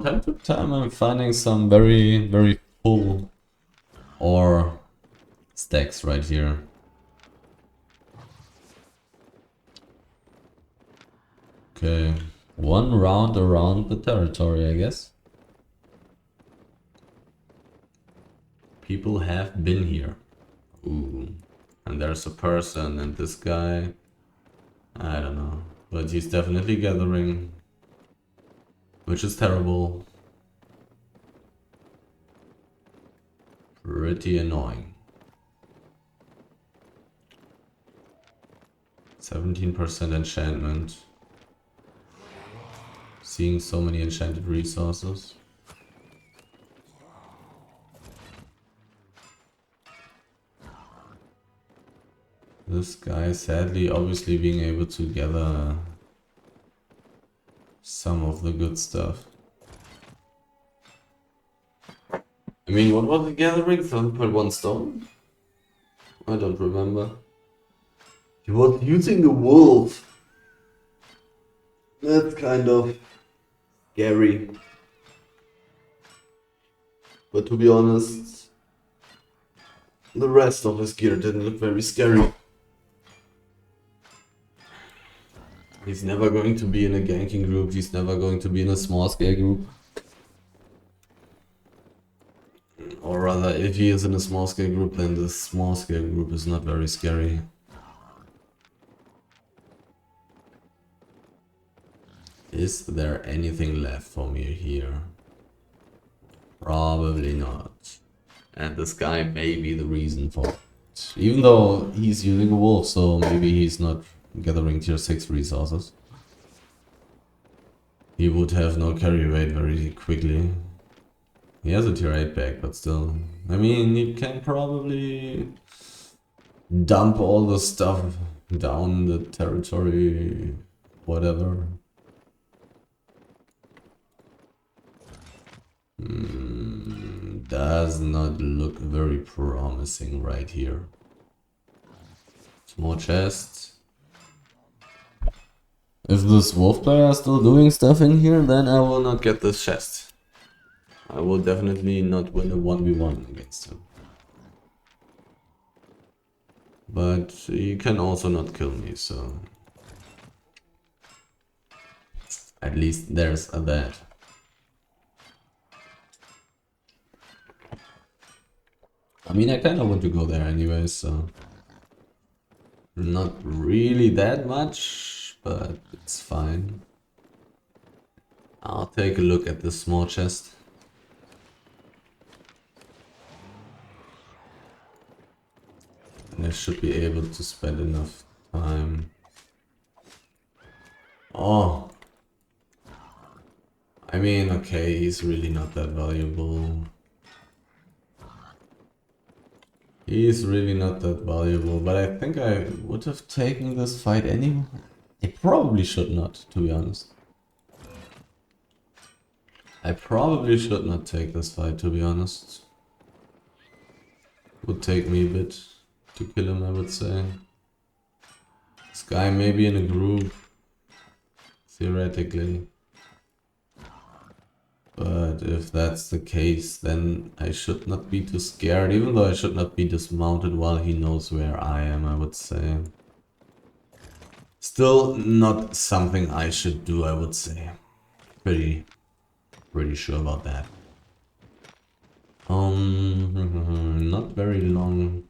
S1: time to time I'm finding some very full ore stacks right here. Okay, one round around the territory, I guess. People have been here. Ooh, and there's a person, and this guy, I don't know, but he's definitely gathering, which is terrible. Pretty annoying. 17% enchantment. Seeing so many enchanted resources. This guy sadly obviously being able to gather some of the good stuff. I mean, what was the gathering? 7.1 stone? I don't remember. He was using a wolf. That's kind of scary. But to be honest, the rest of his gear didn't look very scary. He's never going to be in a ganking group, he's never going to be in a small scale group. Or rather, if he is in a small scale group, then the small scale group is not very scary. Is there anything left for me here? Probably not. And this guy may be the reason for it. Even though he's using a wolf, so maybe he's not gathering tier 6 resources. He would have no carry rate very quickly. He has a tier 8 back, but still. I mean, he can probably dump all the stuff down the territory, whatever. Does not look very promising right here. Small chest. If this wolf player is still doing stuff in here, then I will not get this chest. I will definitely not win a 1v1 against him. But he can also not kill me, so... At least there's that. I mean, I kinda want to go there anyway, so... Not really that much, but it's fine. I'll take a look at this small chest. And I should be able to spend enough time. Oh. I mean, okay, he's really not that valuable. He's really not that valuable, but I think I would have taken this fight anyway. I probably should not, to be honest. I probably should not take this fight, to be honest. Would take me a bit to kill him, I would say. This guy may be in a group, theoretically. But if that's the case, then I should not be too scared, even though I should not be dismounted while he knows where I am, I would say. Still not something I should do, I would say. Pretty sure about that. Not very long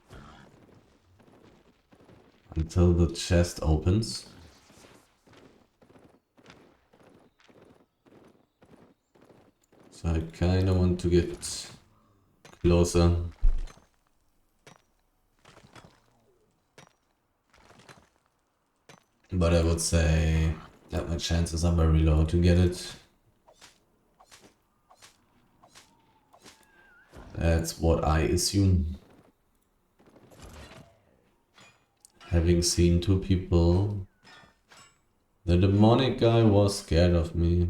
S1: until the chest opens. So I kinda want to get closer. But I would say that my chances are very low to get it. That's what I assume. Having seen two people, the demonic guy was scared of me.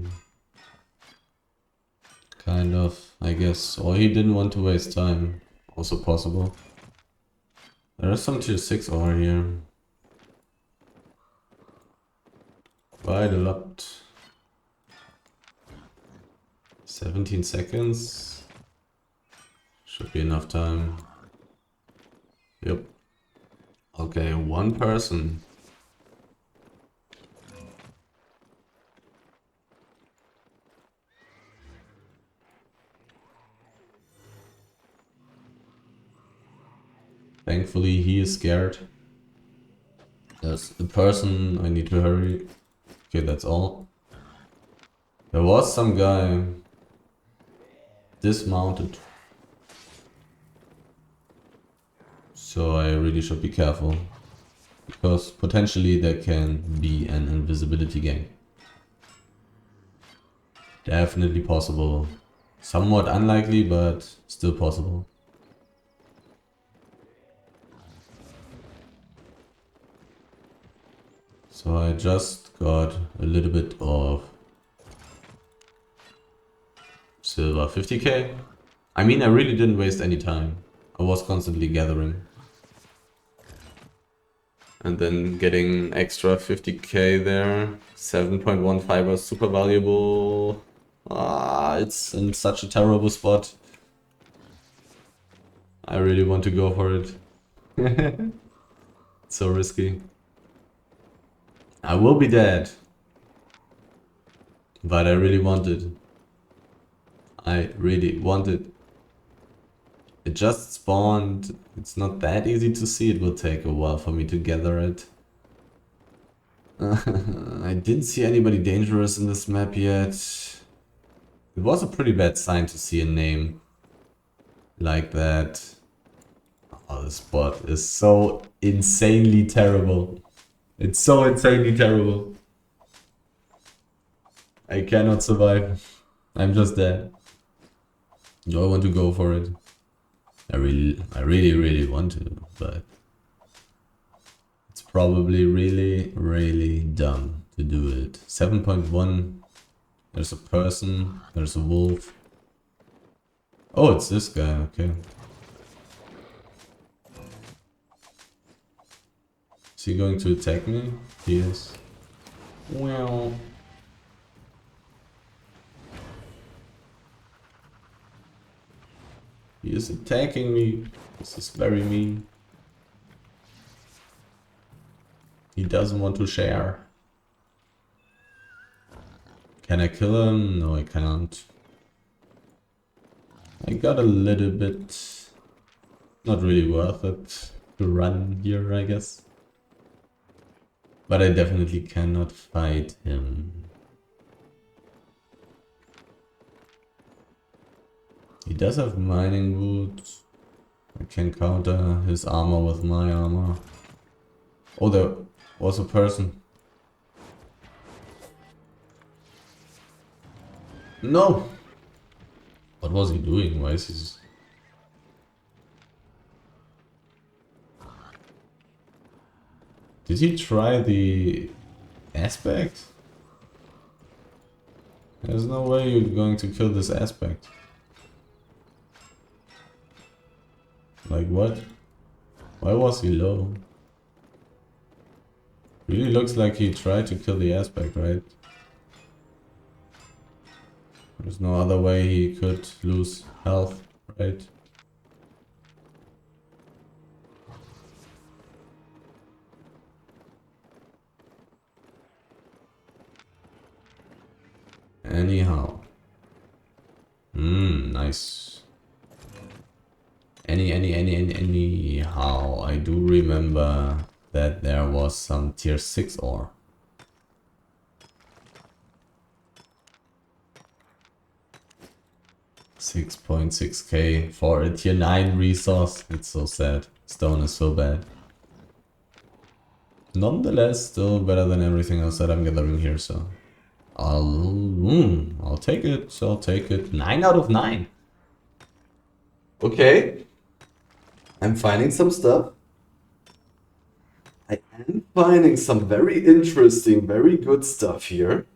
S1: Kind of, I guess. Or he didn't want to waste time. Also possible. There is some tier 6 over here. Quite a lot. 17 seconds. Should be enough time. Yep. Okay, one person. Thankfully he is scared. There's the person, I need to hurry. Okay, that's all. There was some guy dismounted. So I really should be careful. Because potentially there can be an invisibility gang. Definitely possible. Somewhat unlikely, but still possible. So I just got a little bit of silver, 50k. I mean, I really didn't waste any time. I was constantly gathering. And then getting extra 50k there. 7.1 fiber, super valuable. It's in such a terrible spot. I really want to go for it. It's so risky. I will be dead. But I really want it. I really want it. It just spawned. It's not that easy to see. It will take a while for me to gather it. I didn't see anybody dangerous in this map yet. It was a pretty bad sign to see a name like that. Oh, the spot is so insanely terrible. It's so insanely terrible. I cannot survive. I'm just dead. Do I want to go for it? I really want to, but it's probably really dumb to do it. 7.1. There's a person. There's a wolf. Oh, it's this guy. Okay. Is he going to attack me? He is. Well. He is attacking me. This is very mean. He doesn't want to share. Can I kill him? No, I can't. I got a little bit... Not really worth it to run here, I guess. But I definitely cannot fight him. He does have mining boots. I can counter his armor with my armor. Oh, there was a person. No! What was he doing? Why is he... Did he try the aspect? There's no way you're going to kill this aspect. Like what? Why was he low? Really looks like he tried to kill the aspect, right? There's no other way he could lose health, right? Anyhow. Nice. Anyhow, I do remember that there was some tier 6 ore. 6.6k for a tier 9 resource. It's so sad. Stone is so bad. Nonetheless, still better than everything else that I'm gathering here, so... I'll take it, I'll take it. 9 out of 9. Okay. I'm finding some stuff. I am finding some very interesting, very good stuff here.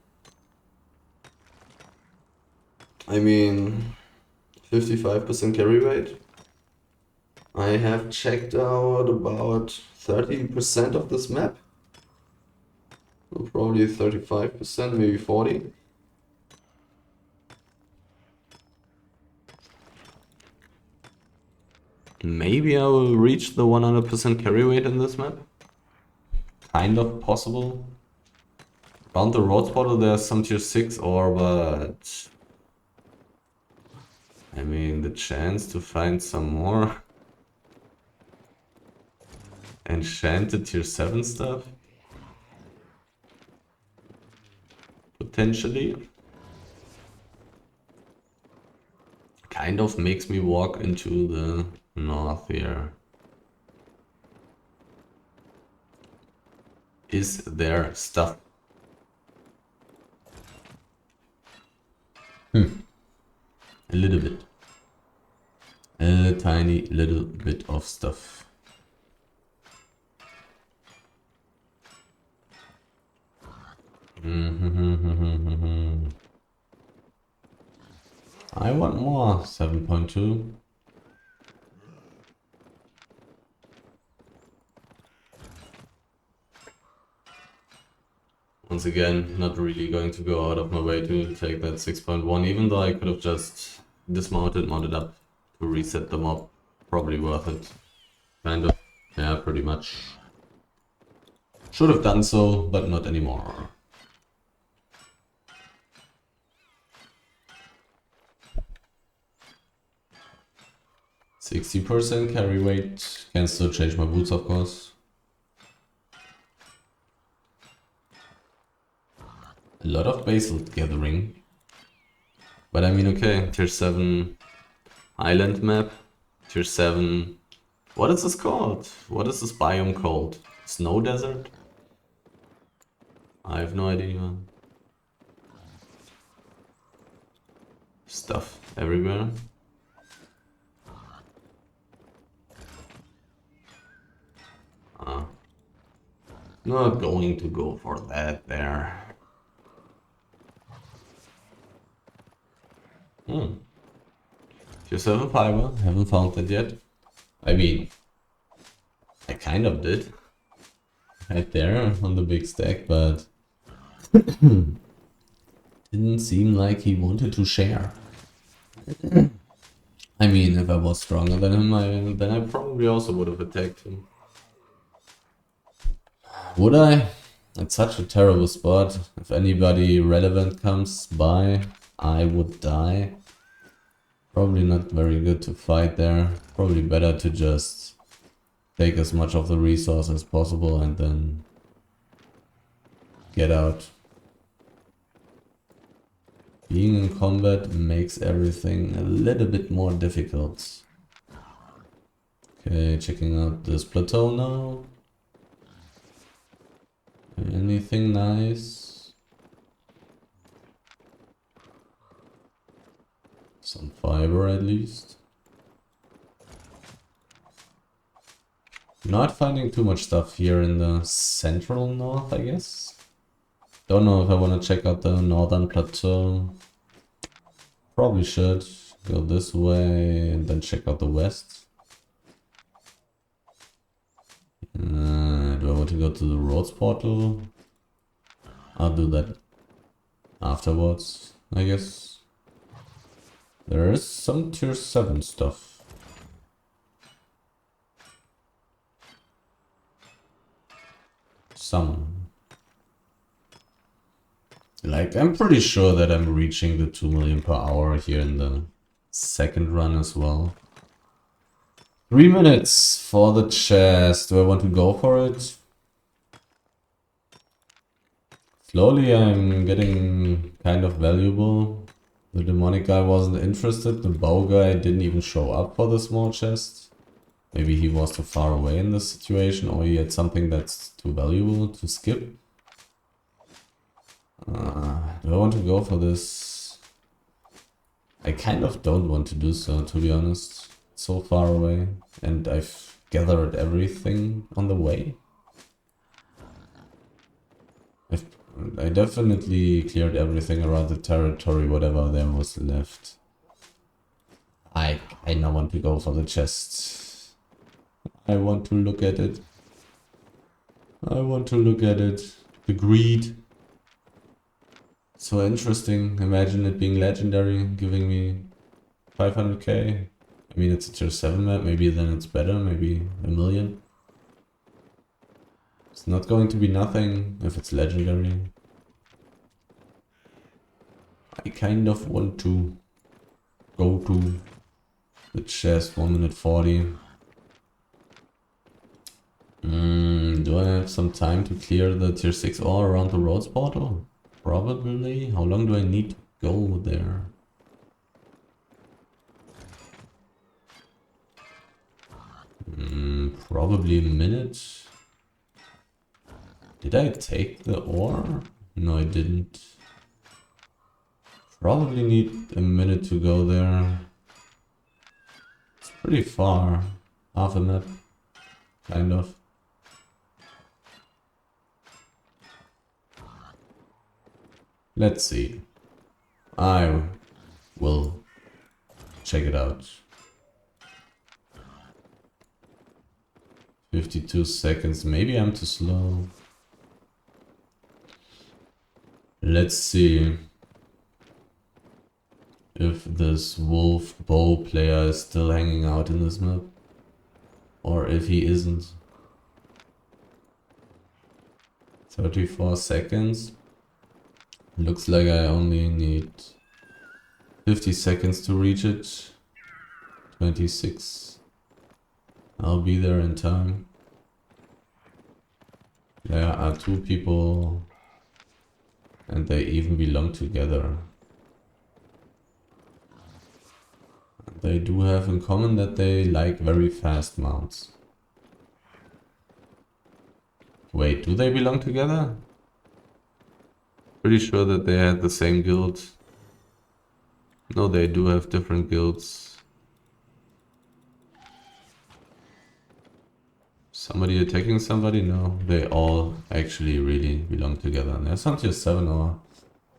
S1: I mean, 55% carry rate. I have checked out about 30% of this map. So probably 35%, maybe 40%. Maybe I will reach the 100% carry rate in this map. Kind of possible. Around the road spotter there's some tier 6 ore, but... I mean, the chance to find some more... enchanted tier 7 stuff? Potentially. Kind of makes me walk into the north here. Is there stuff? A little bit. A tiny little bit of stuff. I want more. 7.2. Once again, not really going to go out of my way to take that 6.1, even though I could have just dismounted, mounted up to reset the mob. Probably worth it. Kind of. Yeah, pretty much. Should have done so, but not anymore. %60 carry weight. Can still change my boots, of course. A lot of basalt gathering. But I mean, okay, tier 7 island map. Tier 7... What is this called? What is this biome called? Snow desert? I have no idea. Stuff everywhere. Not going to go for that there. Tier 7 fiber, haven't found that yet. I mean, I kind of did. Right there on the big stack, but didn't seem like he wanted to share. I mean, if I was stronger than him, then I probably also would have attacked him. Would I? It's such a terrible spot. If anybody relevant comes by, I would die. Probably not very good to fight there. Probably better to just take as much of the resource as possible and then get out. Being in combat makes everything a little bit more difficult. Okay, checking out this plateau now. Anything nice? Some fiber at least. Not finding too much stuff here in the central north, I guess. Don't know if I want to check out the northern plateau. Probably should go this way and then check out the west. Do I want to go to the roads portal? I'll do that afterwards, I guess. There is some tier 7 stuff. Some. Like, I'm pretty sure that I'm reaching the 2 million per hour here in the second run as well. 3 minutes for the chest. Do I want to go for it? Slowly I'm getting kind of valuable. The demonic guy wasn't interested. The bow guy didn't even show up for the small chest. Maybe he was too far away in this situation, or he had something that's too valuable to skip. Do I want to go for this? I kind of don't want to do so, to be honest. It's so far away, and I've gathered everything on the way. I definitely cleared everything around the territory, whatever there was left. I now want to go for the chest. I want to look at it. I want to look at it. The greed. So interesting. Imagine it being legendary, giving me 500k. I mean, it's a tier 7 map. Maybe then it's better. Maybe a million. It's not going to be nothing if it's legendary. I kind of want to go to the chest. 1 minute 40. Do I have some time to clear the tier 6 all around the roads portal? Probably. How long do I need to go there? Probably a minute. Did I take the ore? No, I didn't. Probably need a minute to go there. It's pretty far. Half a map. Kind of. Let's see. I will check it out. 52 seconds. Maybe I'm too slow. Let's see if this wolf bow player is still hanging out in this map. Or if he isn't. 34 seconds. Looks like I only need 50 seconds to reach it. 26. I'll be there in time. There are 2 people and they even belong together. They do have in common that they like very fast mounts. Wait, do they belong together? Pretty sure that they had the same guild. No, they do have different guilds. Somebody attacking somebody? No, they all actually really belong together. There's some tier 7 or...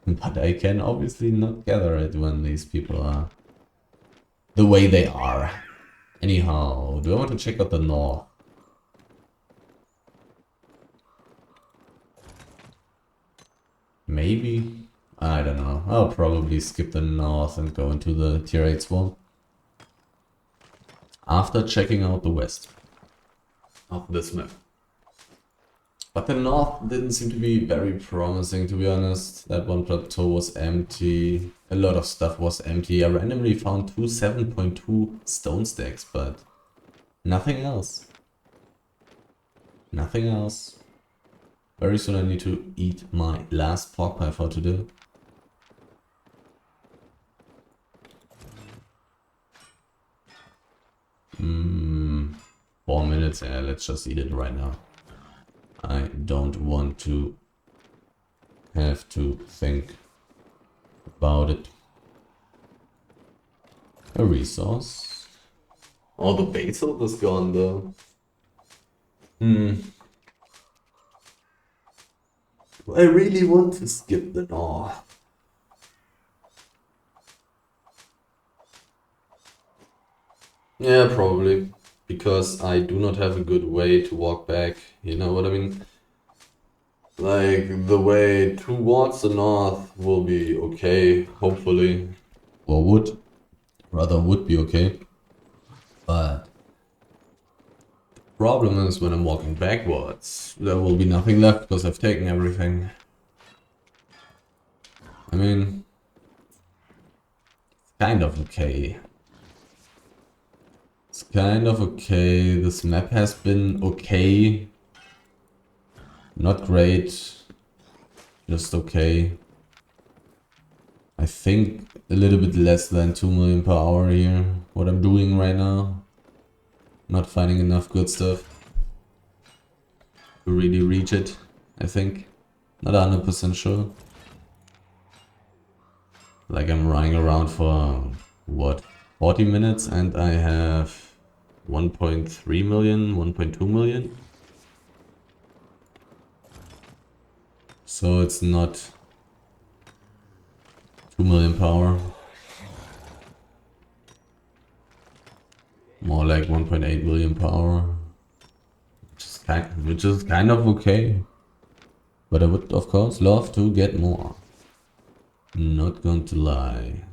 S1: But I can obviously not gather it when these people are the way they are. Anyhow, do I want to check out the north? Maybe? I don't know. I'll probably skip the north and go into the tier 8 swamp. After checking out the west of this map. But the north didn't seem to be very promising, to be honest. That one plateau was empty. A lot of stuff was empty. I randomly found 2 7.2 stone stacks, but nothing else. Nothing else. Very soon I need to eat my last pork pie for today. 4 minutes, yeah, let's just eat it right now. I don't want to have to think about it. A resource. Oh, the basil is gone though. I really want to skip the north. Yeah, probably. Because I do not have a good way to walk back. You know what I mean? Like, the way towards the north will be okay, hopefully. Or would be okay. But problem is when I'm walking backwards, there will be nothing left because I've taken everything. I mean, kind of okay. It's kind of okay. This map has been okay. Not great. Just okay. I think a little bit less than 2 million per hour here. What I'm doing right now. Not finding enough good stuff to really reach it, I think. Not 100% sure. Like I'm running around for, what, 40 minutes and I have 1.3 million, 1.2 million. So it's not 2 million per hour. More like 1.8 million per hour. Which is kind of okay. But I would of course love to get more. Not going to lie.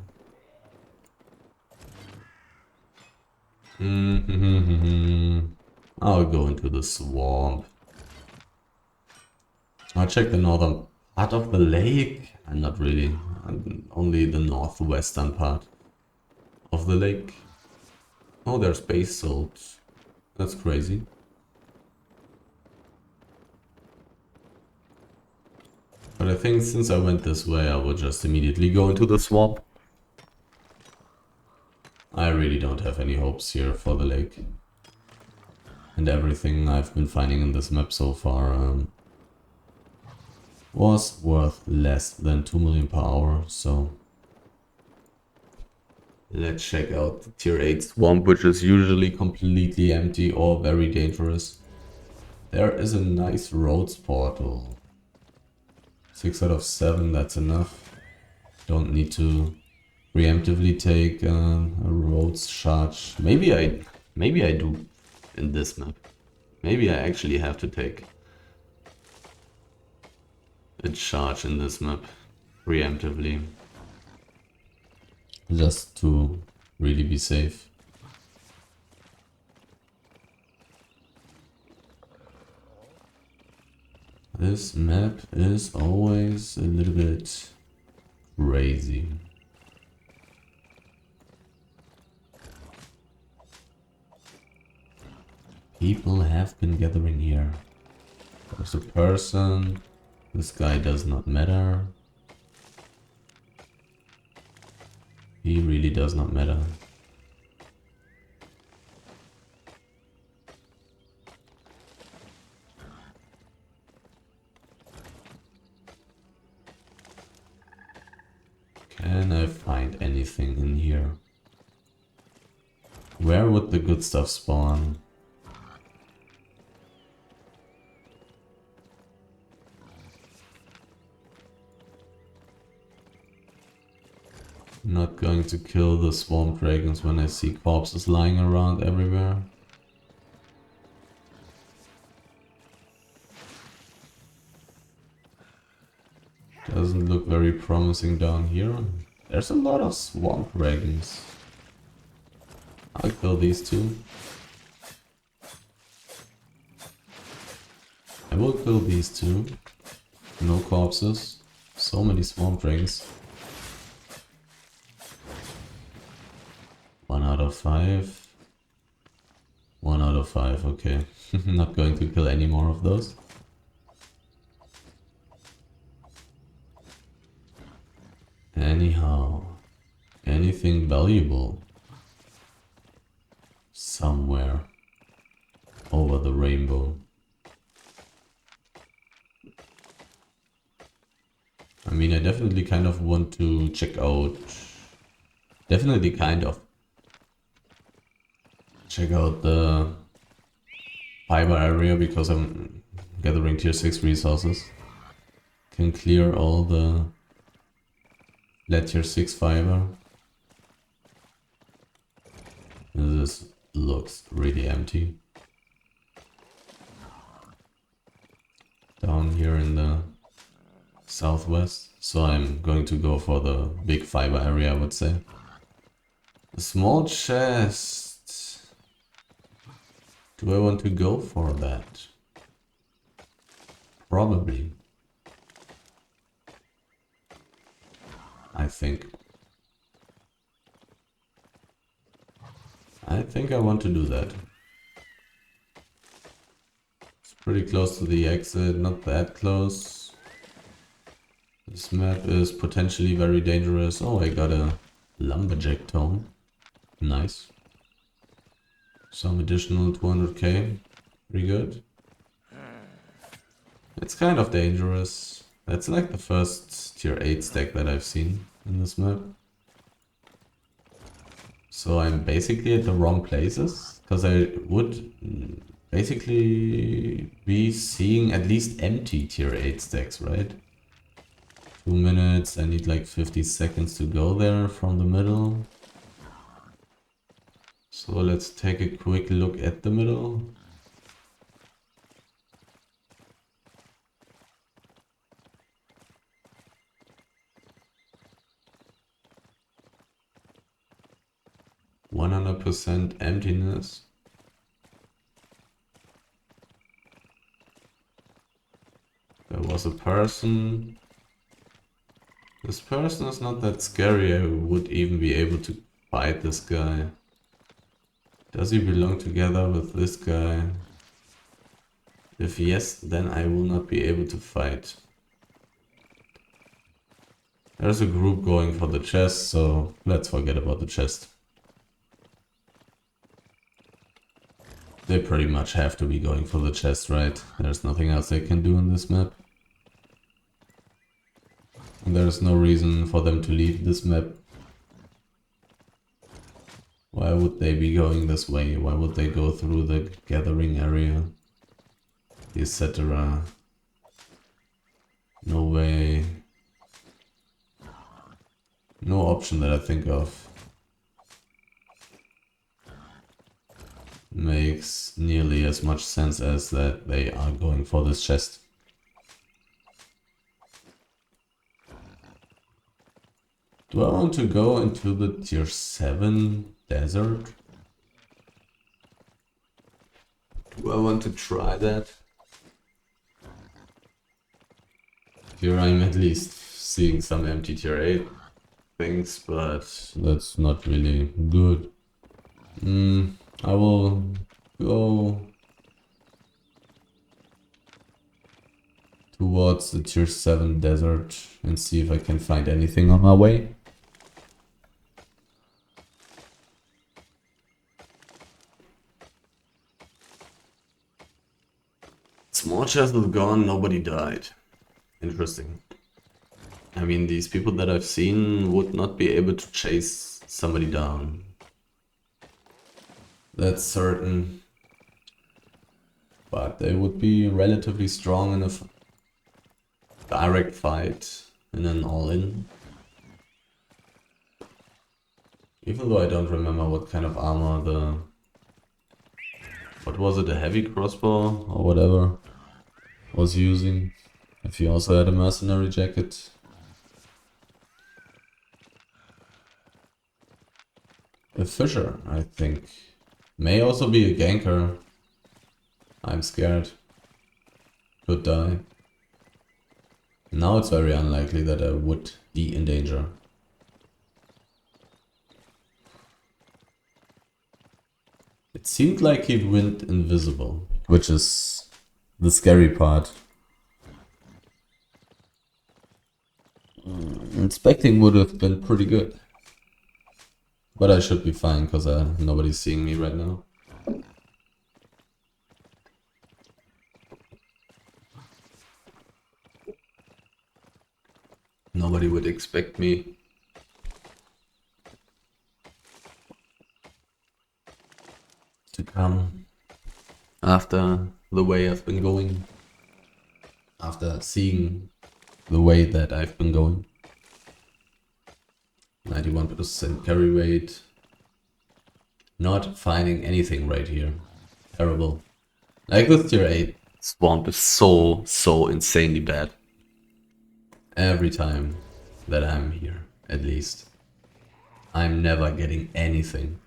S1: I'll go into the swamp. I'll check the northern part of the lake. I'm not really. Only the northwestern part of the lake. Oh, there's base salt. That's crazy. But I think since I went this way, I will just immediately go into the swamp. I really don't have any hopes here for the lake. And everything I've been finding in this map so far was worth less than 2 million per hour, so... Let's check out the tier 8 swamp, which is usually completely empty or very dangerous. There is a nice roads portal. 6 out of 7, that's enough. Don't need to preemptively take a roads charge. Maybe I do in this map. Maybe I actually have to take a charge in this map preemptively. Just to really be safe. This map is always a little bit crazy. People have been gathering here. There's a person. This guy does not matter. He really does not matter. Can I find anything in here? Where would the good stuff spawn? Not going to kill the swamp dragons when I see corpses lying around everywhere. Doesn't look very promising down here. There's a lot of swamp dragons. I'll kill these two. I will kill these two. No corpses. So many swamp dragons. 1 out of 5. 1 out of 5, okay. Not going to kill any more of those. Anyhow, anything valuable somewhere. over the rainbow. I mean, I definitely kind of want to check out... Definitely kind of check out the fiber area because I'm gathering tier 6 resources. Can clear all the flat tier 6 fiber. This looks really empty. Down here in the southwest. So I'm going to go for the big fiber area, I would say. A small chest. Do I want to go for that? Probably. I think I want to do that. It's pretty close to the exit, not that close. This map is potentially very dangerous. Oh, I got a lumberjack tome. Nice. Some additional 200k. Pretty good. It's kind of dangerous. That's like the first tier 8 stack that I've seen in this map. So I'm basically at the wrong places, because I would basically be seeing at least empty tier 8 stacks, right? 2 minutes, I need like 50 seconds to go there from the middle. So let's take a quick look at the middle. %100% emptiness. There was a person. This person is not that scary. I would even be able to fight this guy. Does he belong together with this guy? If yes, then I will not be able to fight. There's a group going for the chest, so let's forget about the chest. They pretty much have to be going for the chest, right? There's nothing else they can do in this map. And there's no reason for them to leave this map. Why would they be going this way? Why would they go through the gathering area? Etc. No way. No option that I think of makes nearly as much sense as that they are going for this chest. Do I want to go into the tier 7 desert? Do I want to try that? Here I'm at least seeing some empty tier 8 things, but that's not really good. I will go towards the tier 7 desert and see if I can find anything on my way. Small chest is gone, nobody died. Interesting. I mean, these people that I've seen would not be able to chase somebody down. That's certain. But they would be relatively strong in a direct fight, in an all-in. Even though I don't remember what kind of armor the... What was it, a heavy crossbow or whatever was using? If he also had a mercenary jacket. A fisher, I think. May also be a ganker. I'm scared. Could die. Now it's very unlikely that I would be in danger. It seemed like he went invisible, which is the scary part. Inspecting would have been pretty good. But I should be fine, because nobody's seeing me right now. Nobody would expect me to come after the way I've been going. After seeing the way that I've been going. 91% carry rate. Not finding anything right here. Terrible. Like this tier 8 swamp is so insanely bad. Every time that I'm here, at least. I'm never getting anything.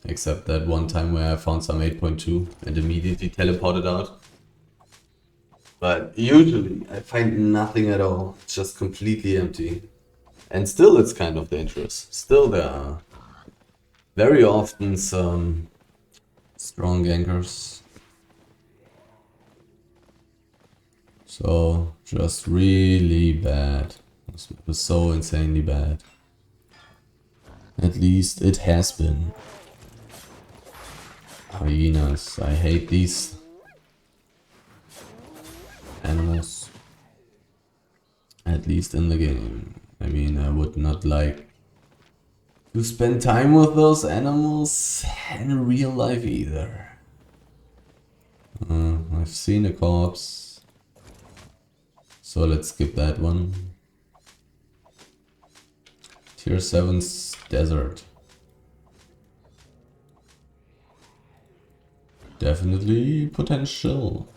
S1: Except that one time where I found some 8.2 and immediately teleported out. But usually I find nothing at all. It's just completely empty. And still it's kind of dangerous. Still there are very often some strong gankers. So just really bad. This map is so insanely bad. At least it has been. Hyenas. I hate these animals. At least in the game. I mean, I would not like to spend time with those animals in real life either. I've seen a corpse. So let's skip that one. Tier 7's desert. Definitely potential.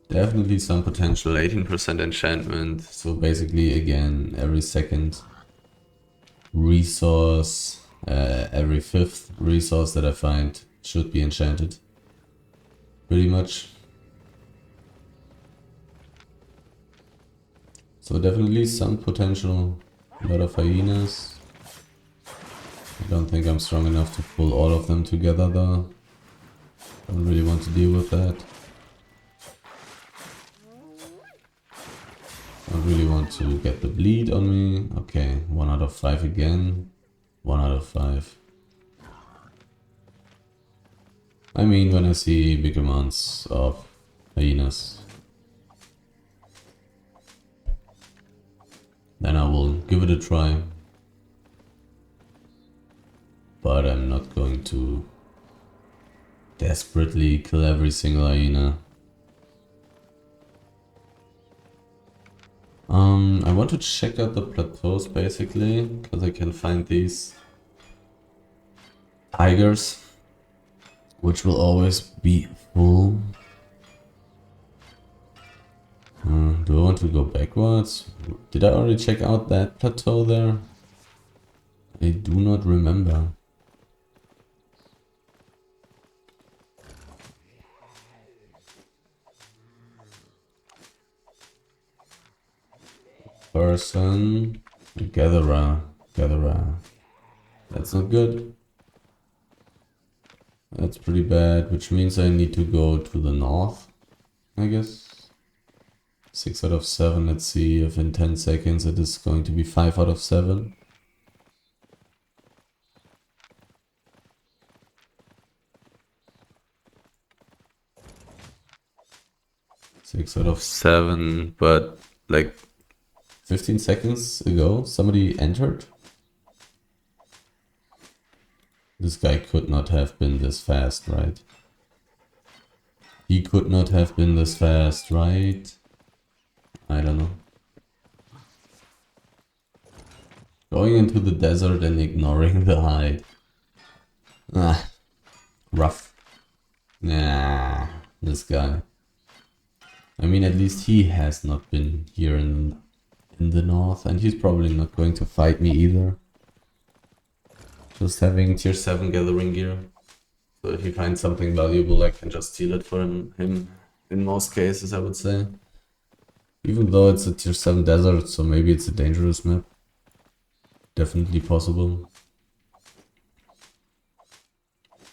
S1: Definitely some potential. 18% enchantment. So basically again every second resource, every fifth resource that I find should be enchanted. Pretty much. So definitely some potential. A lot of hyenas. I don't think I'm strong enough to pull all of them together though. Don't really want to deal with that. Don't really want to get the bleed on me. Okay, 1 out of 5 again. 1 out of 5. I mean, when I see big amounts of hyenas, then I will give it a try. But I'm not going to desperately kill every single hyena. I want to check out the plateaus basically, because I can find these tigers, which will always be full. Do I want to go backwards? Did I already check out that plateau there? I do not remember. Person, gatherer. That's not good. That's pretty bad, which means I need to go to the north, I guess. 6 out of 7, let's see if in 10 seconds it is going to be 5 out of 7. Six out of 7, but like 15 seconds ago somebody entered. This guy could not have been this fast, right? He could not have been this fast, right? I don't know. Going into the desert and ignoring the hide. Ah, rough. Nah, this guy. I mean, at least he has not been here in the north, and he's probably not going to fight me either. Just having tier 7 gathering gear. So if he finds something valuable, I can just steal it from him in most cases, I would say. Even though it's a tier 7 desert, so maybe it's a dangerous map. Definitely possible.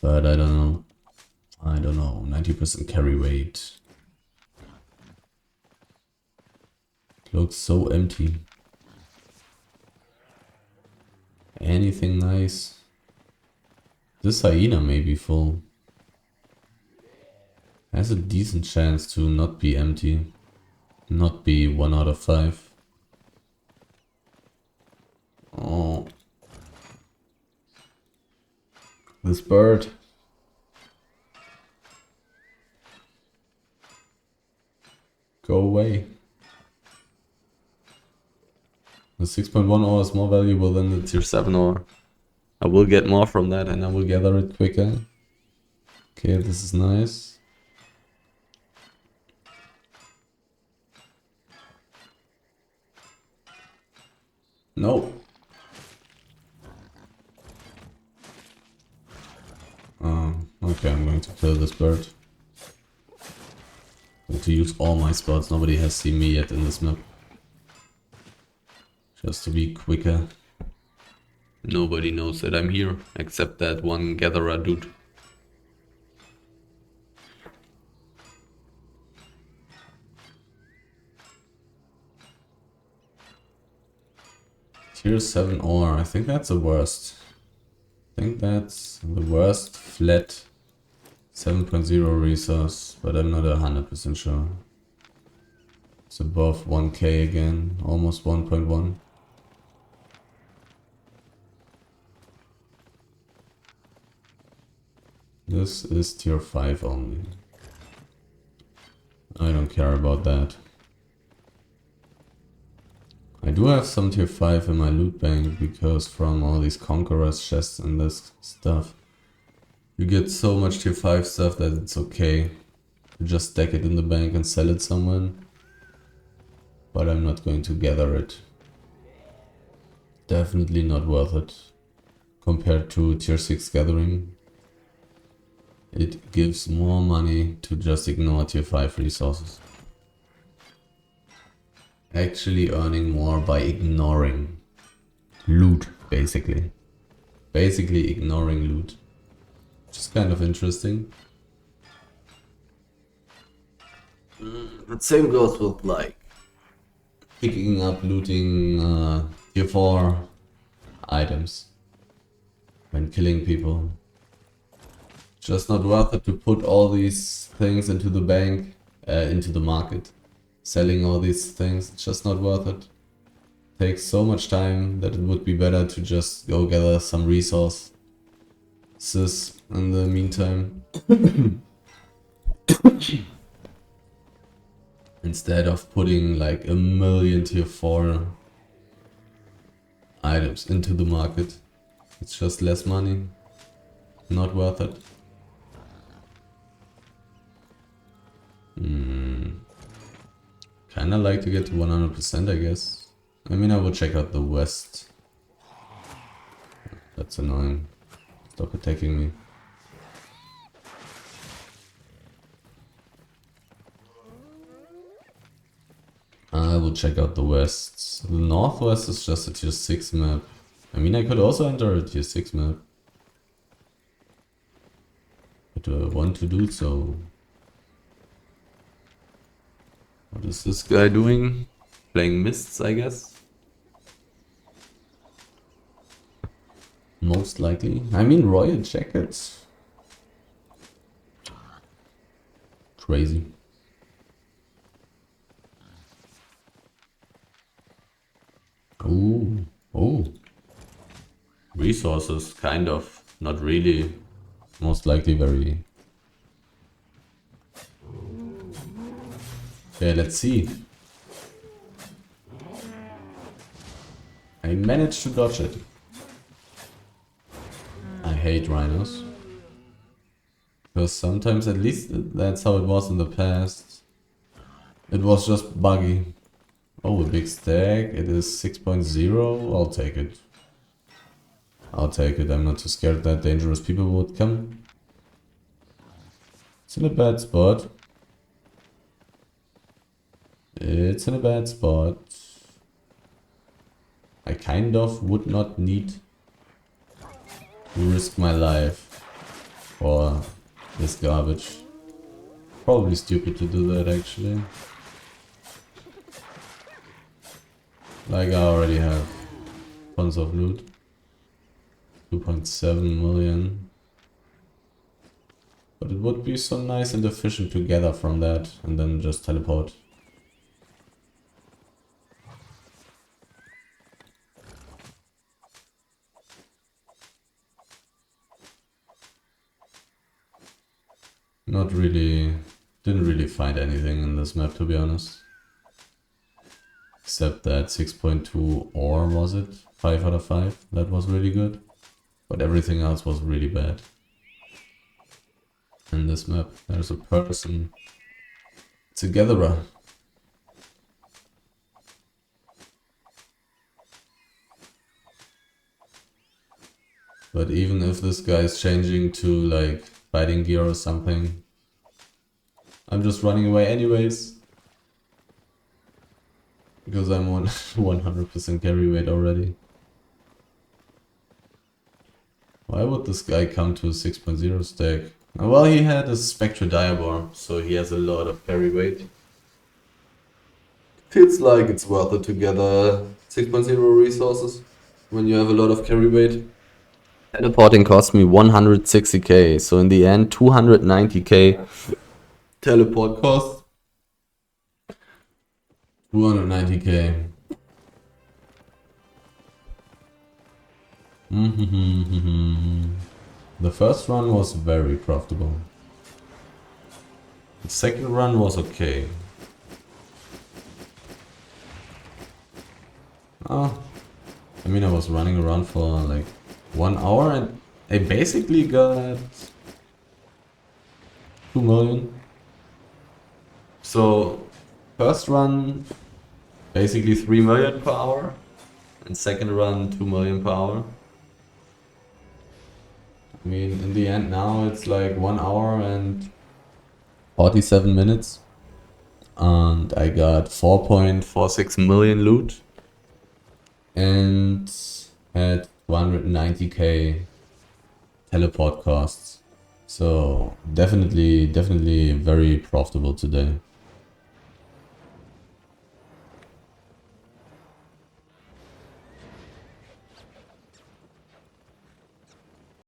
S1: But I don't know. 90% carry rate. Looks so empty. Anything nice? This hyena may be full. Has a decent chance to not be empty. not be 1 out of 5. Oh. This bird. Go away. The 6.1 ore is more valuable than the tier 7 ore. I will get more from that and I will gather it quicker. Okay, this is nice. No. Okay, I'm going to kill this bird. I'm going to use all my spots. Nobody has seen me yet in this map. Just to be quicker. Nobody knows that I'm here, except that one gatherer dude. Tier 7 ore, I think that's the worst. I think that's the worst flat 7.0 resource, but I'm not 100% sure. It's above 1k again, almost 1.1. This is tier 5 only. I don't care about that. I do have some tier 5 in my loot bank because from all these conquerors chests and this stuff, you get so much tier 5 stuff that it's okay to just stack it in the bank and sell it somewhere. But I'm not going to gather it. Definitely not worth it compared to tier 6 gathering. It gives more money to just ignore tier 5 resources. Actually earning more by ignoring loot, basically. Basically ignoring loot. Which is kind of interesting. The same goes with like picking up looting tier 4 items when killing people. Just not worth it to put all these things into the bank, into the market. Selling all these things, it's just not worth it. Takes so much time that it would be better to just go gather some resources in the meantime. Instead of putting like a million tier 4 items into the market. It's just less money. Not worth it. Kinda like to get to 100%, I guess. I mean, I will check out the west. That's annoying. Stop attacking me. I will check out the west. The northwest is just a tier 6 map. I mean, I could also enter a tier 6 map. But do I want to do so? What is this guy doing? Playing mists, I guess? Most likely. I mean, royal jackets. Crazy. Ooh. Oh. Resources, kind of. Not really. Most likely very... Okay, let's see. I managed to dodge it. I hate rhinos. Because sometimes, at least that's how it was in the past, it was just buggy. Oh, a big stack. It is 6.0. I'll take it. I'll take it. I'm not too scared that dangerous people would come. It's in a bad spot. It's in a bad spot. I kind of would not need to risk my life for this garbage. Probably stupid to do that, actually. Like, I already have tons of loot. 2.7 million. But it would be so nice and efficient to gather from that and then just teleport. Not really, didn't really find anything in this map, to be honest. Except that 6.2, or was it 5 out of 5? That was really good. But everything else was really bad. In this map, there's a person. It's a gatherer. But even if this guy is changing to like fighting gear or something, I'm just running away anyways. Because I'm 100% carry weight already. Why would this guy come to a 6.0 stack? Well, he had a Spectre Diabor, so he has a lot of carry weight. Feels like it's worth it to gather 6.0 resources when you have a lot of carry weight. Teleporting cost me 160k, so in the end 290k teleport cost. 290k. The first run was very profitable. The second run was okay. Oh, I mean, I was running around for like 1 hour and I basically got 2 million. So, first run, basically 3 million per hour, and second run, 2 million per hour. I mean, in the end now it's like 1 hour and 47 minutes. And I got 4.46 million loot. And had 290k teleport costs. So definitely very profitable today.